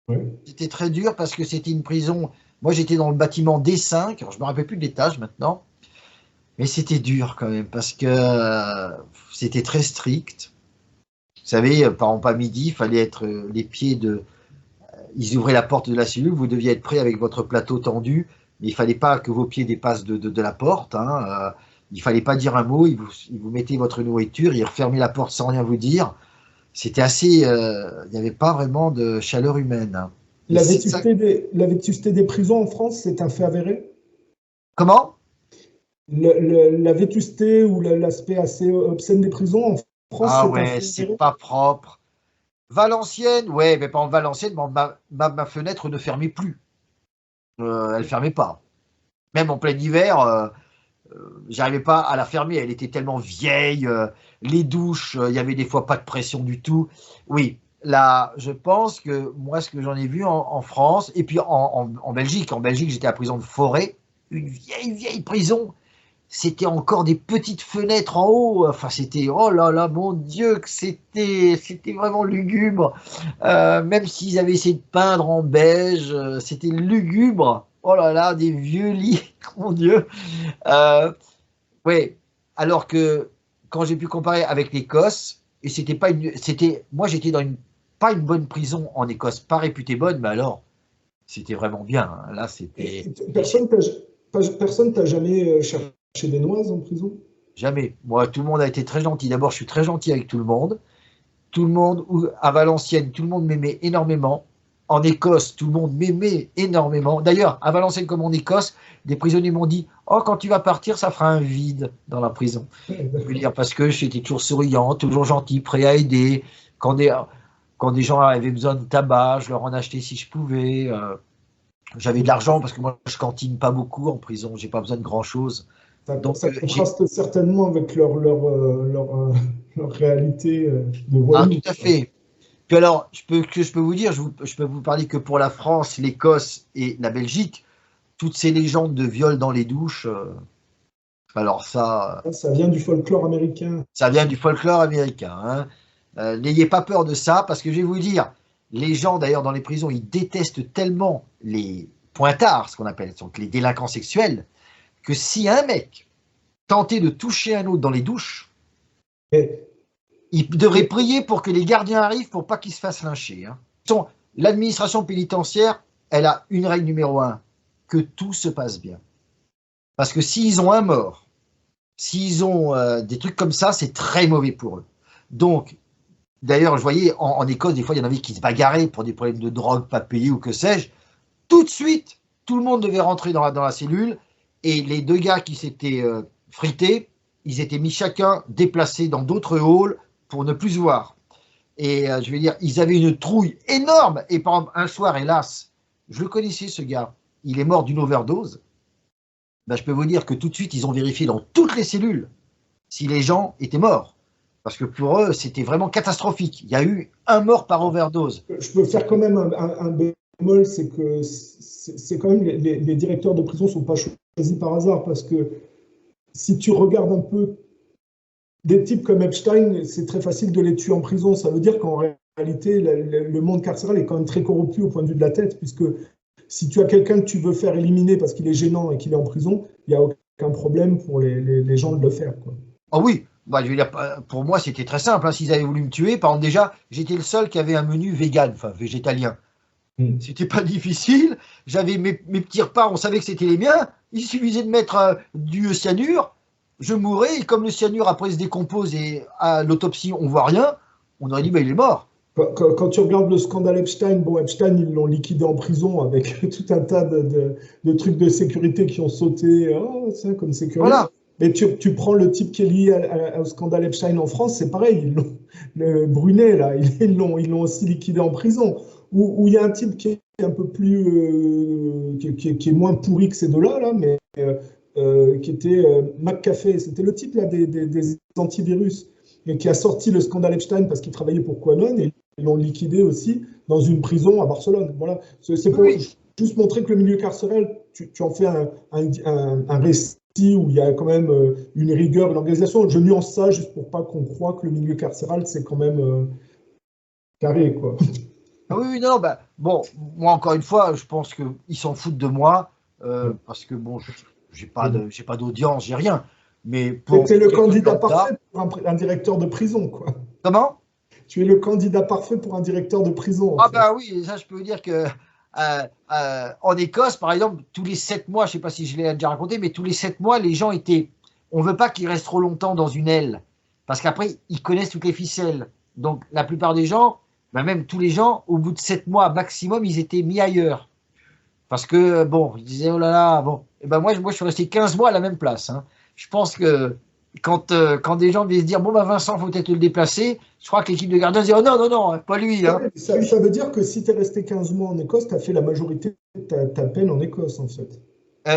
Ouais. C'était très dur parce que c'était une prison. Moi, j'étais dans le bâtiment D5. Alors, je me rappelle plus de l'étage maintenant. Mais c'était dur quand même parce que c'était très strict. Vous savez, par exemple, à midi, il fallait être les pieds de. Ils ouvraient la porte de la cellule, vous deviez être prêt avec votre plateau tendu, mais il fallait pas que vos pieds dépassent de la porte. Hein. Il fallait pas dire un mot, ils vous mettaient votre nourriture, ils refermaient la porte sans rien vous dire. C'était assez. Il n'y avait pas vraiment de chaleur humaine. Hein. Et c'est ça. La vétusté des prisons en France, c'est un fait avéré? Comment? La vétusté ou l'aspect assez obscène des prisons en France, Ah c'est un ouais, fait c'est avéré? pas propre. Valenciennes, ouais, mais pas en Valenciennes, ma fenêtre ne fermait plus. Elle fermait pas. Même en plein hiver, j'arrivais pas à la fermer. Elle était tellement vieille. Les douches, il y avait des fois pas de pression du tout. Oui, là, je pense que moi, ce que j'en ai vu en France, et puis en Belgique, j'étais à la prison de Forêt, une vieille prison. C'était encore des petites fenêtres en haut. Enfin, c'était, oh là là, mon Dieu, que c'était vraiment lugubre. Même s'ils avaient essayé de peindre en beige, c'était lugubre. Oh là là, des vieux lits, mon Dieu. Euh, ouais. Alors que quand j'ai pu comparer avec l'Écosse, et moi j'étais dans pas une bonne prison en Écosse, pas réputée bonne, mais alors c'était vraiment bien. Hein. Là, c'était Personne t'a jamais cherché des noises en prison? jamais. Moi, tout le monde a été très gentil. D'abord, je suis très gentil avec tout le monde. Tout le monde, à Valenciennes, tout le monde m'aimait énormément. En Écosse, tout le monde m'aimait énormément. D'ailleurs, à Valenciennes comme en Écosse, des prisonniers m'ont dit oh, quand tu vas partir, ça fera un vide dans la prison. Ouais, Je veux d'accord. dire, parce que j'étais toujours souriant, toujours gentil, prêt à aider. Quand des gens avaient besoin de tabac, je leur en achetais si je pouvais. J'avais de l'argent parce que moi, je cantine pas beaucoup en prison. J'ai pas besoin de grand-chose. Donc, Ça contraste certainement avec leur réalité de ah, tout voyous. à fait. Puis alors, je peux vous dire, je peux vous parler que pour la France, l'Écosse et la Belgique, toutes ces légendes de viol dans les douches, alors Ça vient du folklore américain. ça vient du folklore américain. Hein. N'ayez pas peur de ça, parce que je vais vous dire, les gens d'ailleurs dans les prisons, ils détestent tellement les pointards, ce qu'on appelle, donc les délinquants sexuels, que si un mec tentait de toucher un autre dans les douches, Mais, il devrait prier pour que les gardiens arrivent pour pas qu'ils se fassent lyncher. Hein. l'administration pénitentiaire, elle a une règle numéro un, que tout se passe bien. Parce que s'ils ont un mort, s'ils ont des trucs comme ça, c'est très mauvais pour eux. Donc, d'ailleurs, je voyais en Écosse, des fois, il y en avait qui se bagarraient pour des problèmes de drogue, pas payés ou que sais-je. Tout de suite, tout le monde devait rentrer dans la cellule et les deux gars qui s'étaient frités, ils étaient mis chacun déplacés dans d'autres halls pour ne plus se voir. Et je veux dire, ils avaient une trouille énorme. Et par exemple, un soir, hélas, je le connaissais ce gars, il est mort d'une overdose. Ben, je peux vous dire que tout de suite, ils ont vérifié dans toutes les cellules si les gens étaient morts. Parce que pour eux, c'était vraiment catastrophique. Il y a eu un mort par overdose. Je peux faire quand même un bémol, c'est que c'est quand même les directeurs de prison ne sont pas choisis par hasard. Parce que si tu regardes un peu des types comme Epstein, c'est très facile de les tuer en prison. Ça veut dire qu'en réalité, le monde carcéral est quand même très corrompu au point de vue de la tête, puisque si tu as quelqu'un que tu veux faire éliminer parce qu'il est gênant et qu'il est en prison, il n'y a aucun problème pour les gens de le faire, quoi. Ah oui, bah, je veux dire, pour moi, c'était très simple. Hein. S'ils avaient voulu me tuer, par exemple, déjà, j'étais le seul qui avait un menu vegan, enfin végétalien. C'était pas difficile. J'avais mes petits repas, on savait que c'était les miens. Il suffisait de mettre du cyanure. Je mourais, et comme le cyanure après se décompose et à l'autopsie on voit rien, on aurait dit bah, il est mort. Quand tu regardes le scandale Epstein, bon, Epstein, ils l'ont liquidé en prison avec tout un tas de trucs de sécurité qui ont sauté, ça, comme sécurité. Voilà. Mais tu prends le type qui est lié au scandale Epstein en France, c'est pareil, le Brunet, là, ils l'ont aussi liquidé en prison. Où il y a un type qui est un peu plus, qui est moins pourri que ces deux-là, là, mais qui était McAfee, c'était le type là, des antivirus, et qui a sorti le scandale Epstein parce qu'il travaillait pour QAnon, et ils l'ont liquidé aussi dans une prison à Barcelone. Voilà. C'est pour juste montrer que le milieu carcéral, tu en fais un récit où il y a quand même une rigueur, une organisation. Je nuance ça juste pour pas qu'on croie que le milieu carcéral, c'est quand même carré, quoi. Ah oui, non, bah, bon, moi encore une fois, je pense qu'ils s'en foutent de moi, parce que bon, j'ai pas d'audience, j'ai rien. Mais tu es le candidat parfait pour un directeur de prison, quoi. Comment? Tu es le candidat parfait pour un directeur de prison. Ah bah oui, ça je peux vous dire que en Écosse, par exemple, tous les 7 mois, je ne sais pas si je l'ai déjà raconté, mais tous les 7 mois, les gens étaient... On ne veut pas qu'ils restent trop longtemps dans une aile, parce qu'après, ils connaissent toutes les ficelles. Donc la plupart des gens, bah même tous les gens, au bout de 7 mois maximum, ils étaient mis ailleurs. Parce que, bon, je disais, oh là là, bon. Et ben moi, je suis resté 15 mois à la même place. Hein. Je pense que quand des gens viennent se dire, bon, bah Vincent, faut peut-être le déplacer, je crois que l'équipe de gardiens dit, oh non, non, non, pas lui. Hein. Ça veut dire que si tu es resté 15 mois en Écosse, tu as fait la majorité de ta peine en Écosse, en fait.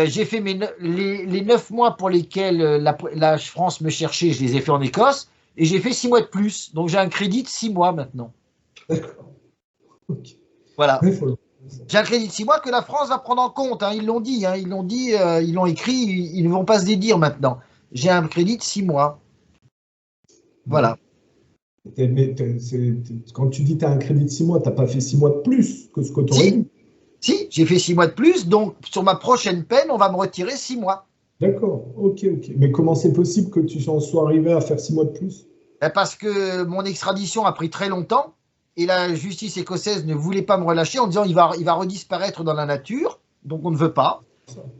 J'ai fait les 9 mois pour lesquels la France me cherchait, je les ai fait en Écosse, et j'ai fait 6 mois de plus. Donc j'ai un crédit de 6 mois maintenant. D'accord. Okay. Voilà. J'ai un crédit de 6 mois que la France va prendre en compte. Hein. Ils l'ont dit, hein. Ils l'ont écrit, ils ne vont pas se dédire maintenant. J'ai un crédit de 6 mois. Voilà. Mais quand tu dis que tu as un crédit de 6 mois, tu n'as pas fait 6 mois de plus que ce que tu aurais dû. Si, j'ai fait 6 mois de plus, donc sur ma prochaine peine, on va me retirer 6 mois. D'accord, ok. Mais comment c'est possible que tu en sois arrivé à faire 6 mois de plus? Parce que mon extradition a pris très longtemps et la justice écossaise ne voulait pas me relâcher en disant il va redisparaître dans la nature, donc on ne veut pas.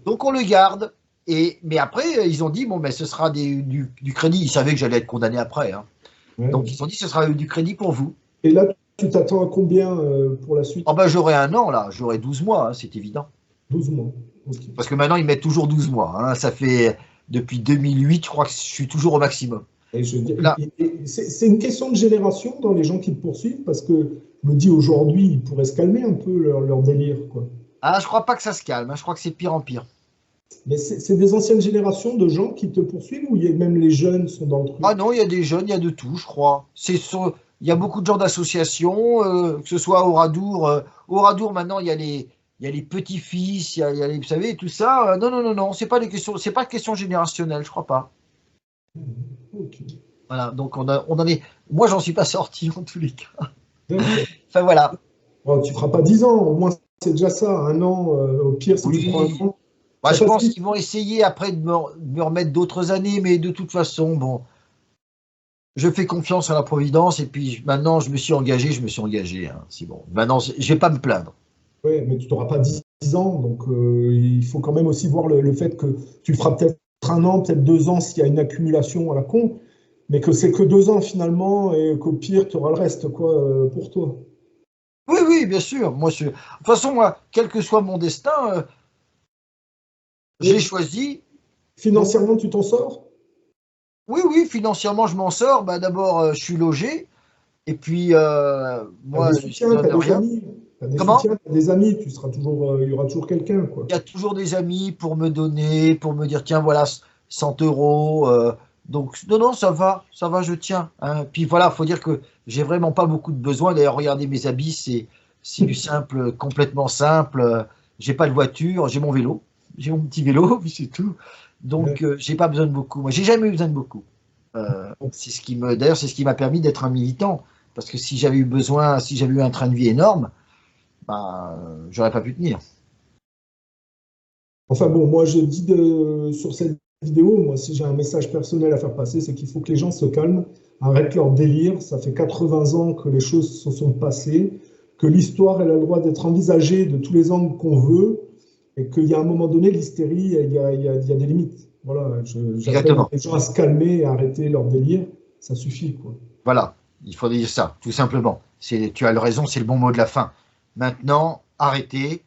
Donc on le garde. Mais après, ils ont dit bon, ben, ce sera du crédit. Ils savaient que j'allais être condamné après. Hein. Ouais. Donc ils ont dit ce sera du crédit pour vous. Et là, tu t'attends à combien pour la suite? Oh ben, j'aurai 1 an là, j'aurai 12 mois, hein, c'est évident. 12 mois. Okay. Parce que maintenant, ils mettent toujours 12 mois. Hein. Ça fait depuis 2008, je crois que je suis toujours au maximum. C'est une question de génération dans les gens qui te poursuivent, parce que je me dis aujourd'hui, ils pourraient se calmer un peu leur délire, quoi. Ah, je crois pas que ça se calme, hein. Je crois que c'est de pire en pire. Mais c'est des anciennes générations de gens qui te poursuivent, ou même les jeunes sont dans le truc? Ah non, il y a des jeunes, il y a de tout, je crois. Il y a beaucoup de gens d'associations, que ce soit au Oradour. Au Oradour, maintenant, il y a les petits-fils, il y a les, vous savez, tout ça. Non, c'est pas question générationnelle, je crois pas. Okay. Voilà, donc on en est. Moi, j'en suis pas sorti en tous les cas. Enfin voilà. Oh, tu feras pas 10 ans, au moins c'est déjà ça. 1 an, au pire, si tu prends 1 an. Bah, je pense qu'ils vont essayer après de me remettre d'autres années, mais de toute façon, bon. je fais confiance à la Providence et puis maintenant je me suis engagé, hein, c'est bon. Maintenant, je vais pas me plaindre. Oui, mais tu n'auras pas 10 ans, donc il faut quand même aussi voir le fait que tu le feras peut-être 1 an, peut-être 2 ans s'il y a une accumulation à la con, mais que c'est que 2 ans finalement et qu'au pire, tu auras le reste quoi, pour toi. Oui, oui, bien sûr. Moi, de toute façon, moi, quel que soit mon destin, j'ai Et choisi. Donc, financièrement, tu t'en sors? oui, oui, financièrement, je m'en sors. Bah, d'abord, je suis logé. Et puis, Tu as moi, des je soutiens, tu donne as des rien. amis, tu as des Comment? soutiens, tu as des amis, tu seras toujours, il y aura toujours quelqu'un, quoi. Il y a toujours des amis pour me donner, pour me dire, tiens, voilà, 100 euros. Donc, non, non, ça va, je tiens, hein. Puis voilà, faut dire que j'ai vraiment pas beaucoup de besoins. D'ailleurs, regardez mes habits, c'est du simple, complètement simple. J'ai pas de voiture, j'ai mon vélo, j'ai mon petit vélo, puis c'est tout. Ouais. Donc, j'ai pas besoin de beaucoup. Moi, j'ai jamais eu besoin de beaucoup. D'ailleurs, c'est ce qui m'a permis d'être un militant. Parce que si j'avais eu besoin, si j'avais eu un train de vie énorme, bah, j'aurais pas pu tenir. Enfin bon, moi je dis sur cette vidéo, moi si j'ai un message personnel à faire passer, c'est qu'il faut que les gens se calment, arrêtent leur délire. Ça fait 80 ans que les choses se sont passées, que l'histoire elle a le droit d'être envisagée de tous les angles qu'on veut, et qu'il y a un moment donné, l'hystérie, il y a des limites. Voilà, j'appelle Exactement. les gens à se calmer et à arrêter leur délire, ça suffit, quoi. Voilà, il faut dire ça, tout simplement. Tu as raison, c'est le bon mot de la fin. Maintenant, arrêtez,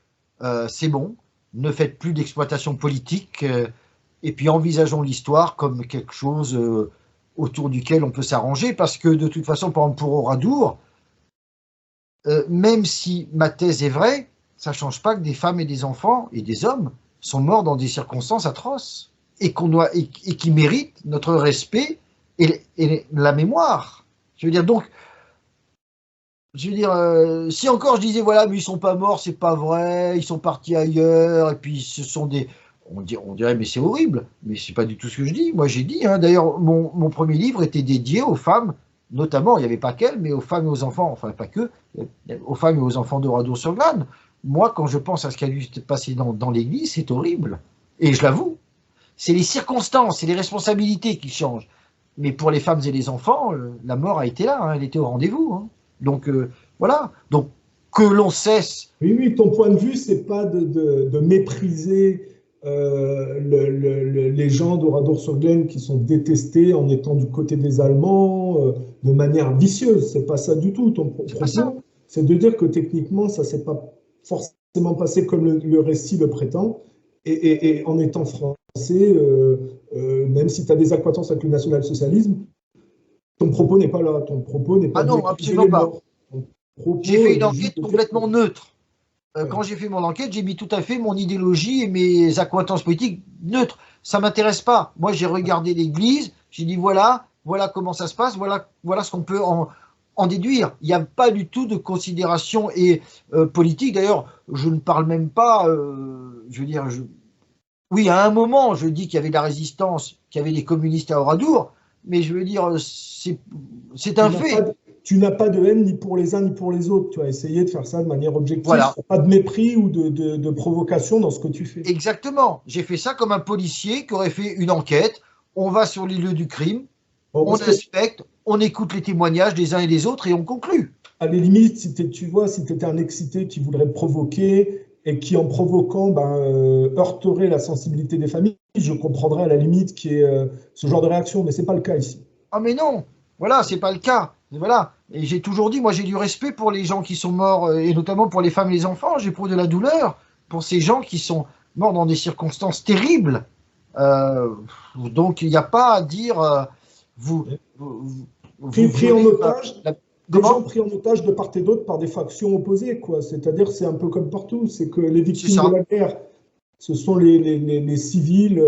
c'est bon, ne faites plus d'exploitation politique, et puis envisageons l'histoire comme quelque chose autour duquel on peut s'arranger, parce que de toute façon, par exemple, pour Oradour, même si ma thèse est vraie, ça ne change pas que des femmes et des enfants et des hommes sont morts dans des circonstances atroces et qui méritent notre respect et la mémoire. Je veux dire, donc, si encore je disais, voilà, mais ils sont pas morts, c'est pas vrai, ils sont partis ailleurs, et puis ce sont des. On dirait, mais c'est horrible, mais c'est pas du tout ce que je dis. Moi, j'ai dit, hein, d'ailleurs, mon premier livre était dédié aux femmes, notamment, il n'y avait pas qu'elles, mais aux femmes et aux enfants, enfin, pas que, aux femmes et aux enfants de Radour-sur-Glane. Moi, quand je pense à ce qui a dû se passer dans l'église, c'est horrible. Et je l'avoue, c'est les circonstances, c'est les responsabilités qui changent. Mais pour les femmes et les enfants, la mort a été là, hein, elle était au rendez-vous, hein. Donc voilà. Donc que l'on cesse. Oui, oui, ton point de vue, c'est pas de mépriser les gens d'Oradour-sur-Glane qui sont détestés en étant du côté des Allemands de manière vicieuse. C'est pas ça du tout. Ton C'est pas ça. propos, c'est de dire que techniquement, ça s'est pas forcément passé comme le récit le prétend. Et en étant français, même si tu as des accointances avec le national-socialisme, ton propos n'est pas là. Ton propos n'est pas Ah de non, mépriser absolument les pas. morts. Ton J'ai propos fait une est juste enquête de dire que complètement neutre. ouais. Quand j'ai fait mon enquête, j'ai mis tout à fait mon idéologie et mes accointances politiques neutres. Ça m'intéresse pas. Moi, j'ai regardé l'Église, j'ai dit voilà, voilà comment ça se passe, voilà, voilà ce qu'on peut en déduire. Il n'y a pas du tout de considération politique. D'ailleurs, je ne parle même pas. Je veux dire, oui, à un moment, je dis qu'il y avait de la résistance, qu'il y avait des communistes à Oradour, mais je veux dire, c'est Tu un n'as pas fait. de, tu n'as pas de haine ni pour les uns ni pour les autres. Tu as essayé de faire ça de manière objective. Voilà, Pas de mépris ou de provocation dans ce que tu fais. exactement. J'ai fait ça comme un policier qui aurait fait une enquête. On va sur les lieux du crime, Bon, on parce que, inspecte, on écoute les témoignages des uns et des autres et on conclut. à la limite, tu vois, si tu étais un excité qui voudrait te provoquer et qui, en provoquant, heurterait la sensibilité des familles, je comprendrais à la limite qu'il y ait ce genre de réaction, mais ce n'est pas le cas ici. Ah mais non, voilà, c'est pas le cas. Et voilà. Et j'ai toujours dit, moi j'ai du respect pour les gens qui sont morts, et notamment pour les femmes et les enfants. J'éprouve de la douleur pour ces gens qui sont morts dans des circonstances terribles. Euh, donc il n'y a pas à dire, vous, vous Pris en violez otage, des gens Comment? pris en otage de part et d'autre par des factions opposées, quoi. C'est-à-dire, c'est un peu comme partout, c'est que les C'est victimes de ça. la guerre, ce sont les civils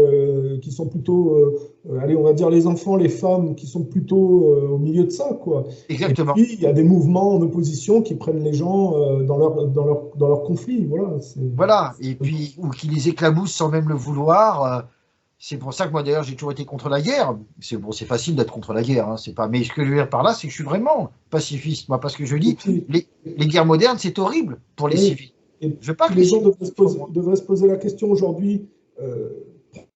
qui sont plutôt, allez, on va dire les enfants, les femmes qui sont plutôt au milieu de ça, quoi. Et Exactement. puis, il y a des mouvements en opposition qui prennent les gens dans leur conflit, voilà. Voilà. Et puis, ou qui les éclaboussent sans même le vouloir. C'est pour ça que moi, d'ailleurs, j'ai toujours été contre la guerre. C'est bon, c'est facile d'être contre la guerre, hein, c'est pas. Mais ce que je veux dire par là, c'est que je suis vraiment pacifiste, moi, parce que je Et dis, puis, les guerres modernes, c'est horrible pour les oui, civils. et Je veux pas puis que les les gens civils devraient se poser la question aujourd'hui,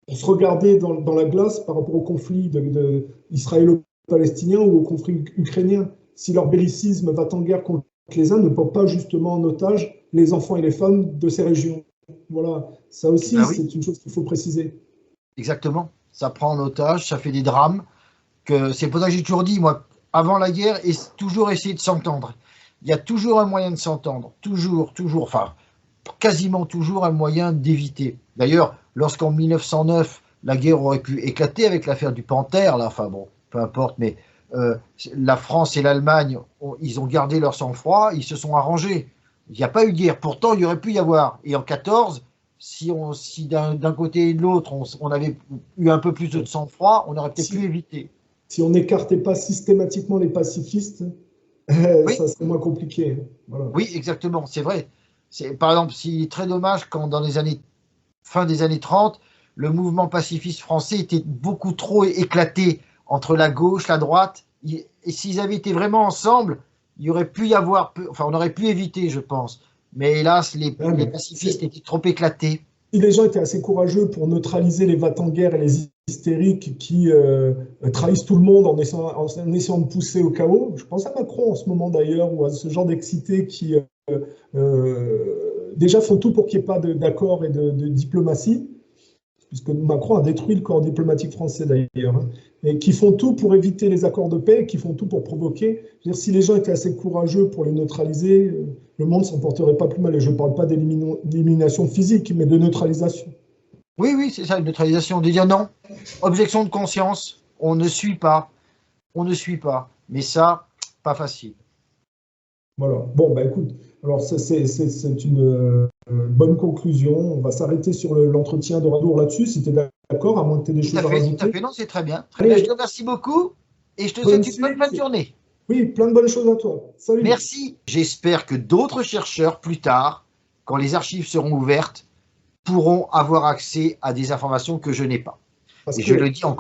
pour se regarder dans la glace par rapport au conflit israélo Palestiniens ou au conflit ukrainien. Si leur bellicisme va en guerre contre les uns, ne prend pas justement en otage les enfants et les femmes de ces régions. Voilà, ça aussi, Oui. c'est une chose qu'il faut préciser. Exactement. Ça prend en otage, ça fait des drames. C'est pour ça que j'ai toujours dit, moi, avant la guerre, toujours essayer de s'entendre. Il y a toujours un moyen de s'entendre. Toujours, enfin, quasiment toujours un moyen d'éviter. D'ailleurs, lorsqu'en 1909, la guerre aurait pu éclater avec l'affaire du Panthère, là, enfin bon, peu importe, mais la France et l'Allemagne, ils ont gardé leur sang-froid, ils se sont arrangés. Il n'y a pas eu de guerre. Pourtant, il y aurait pu y avoir. Et en 14, si d'un côté et de l'autre, on avait eu un peu plus de sang-froid, on aurait peut-être pu éviter. Si on n'écartait pas systématiquement les pacifistes, Oui. ça serait moins compliqué. Voilà. Oui, exactement, c'est vrai. Par exemple, c'est très dommage quand dans fin des années 30, le mouvement pacifiste français était beaucoup trop éclaté entre la gauche, la droite. Et s'ils avaient été vraiment ensemble, il y aurait pu y avoir, enfin, on aurait pu éviter, je pense. Mais hélas, les pacifistes étaient trop éclatés. Si les gens étaient assez courageux pour neutraliser les va-t-en-guerre et les hystériques qui trahissent tout le monde en essayant de pousser au chaos, je pense à Macron en ce moment d'ailleurs, ou à ce genre d'excités qui déjà font tout pour qu'il n'y ait pas d'accord et de diplomatie, puisque Macron a détruit le corps diplomatique français d'ailleurs, hein, et qui font tout pour éviter les accords de paix, qui font tout pour provoquer. Je veux dire, si les gens étaient assez courageux pour les neutraliser, le monde ne s'en porterait pas plus mal. Et je ne parle pas d'élimination physique, mais de neutralisation. Oui, oui, c'est ça, une neutralisation. De dire non, objection de conscience, on ne suit pas. Mais ça, pas facile. Voilà. Bon, bah écoute, alors c'est une bonne conclusion. On va s'arrêter sur l'entretien de Radour là-dessus, si tu es d'accord, à moins que tu aies des choses à rajouter. Tout à fait, non, c'est très bien. Très bien. Je te remercie beaucoup et je te souhaite une bonne fin de journée. Oui, plein de bonnes choses à toi. Salut. Merci. J'espère que d'autres chercheurs, plus tard, quand les archives seront ouvertes, pourront avoir accès à des informations que je n'ai pas. Et je le dis encore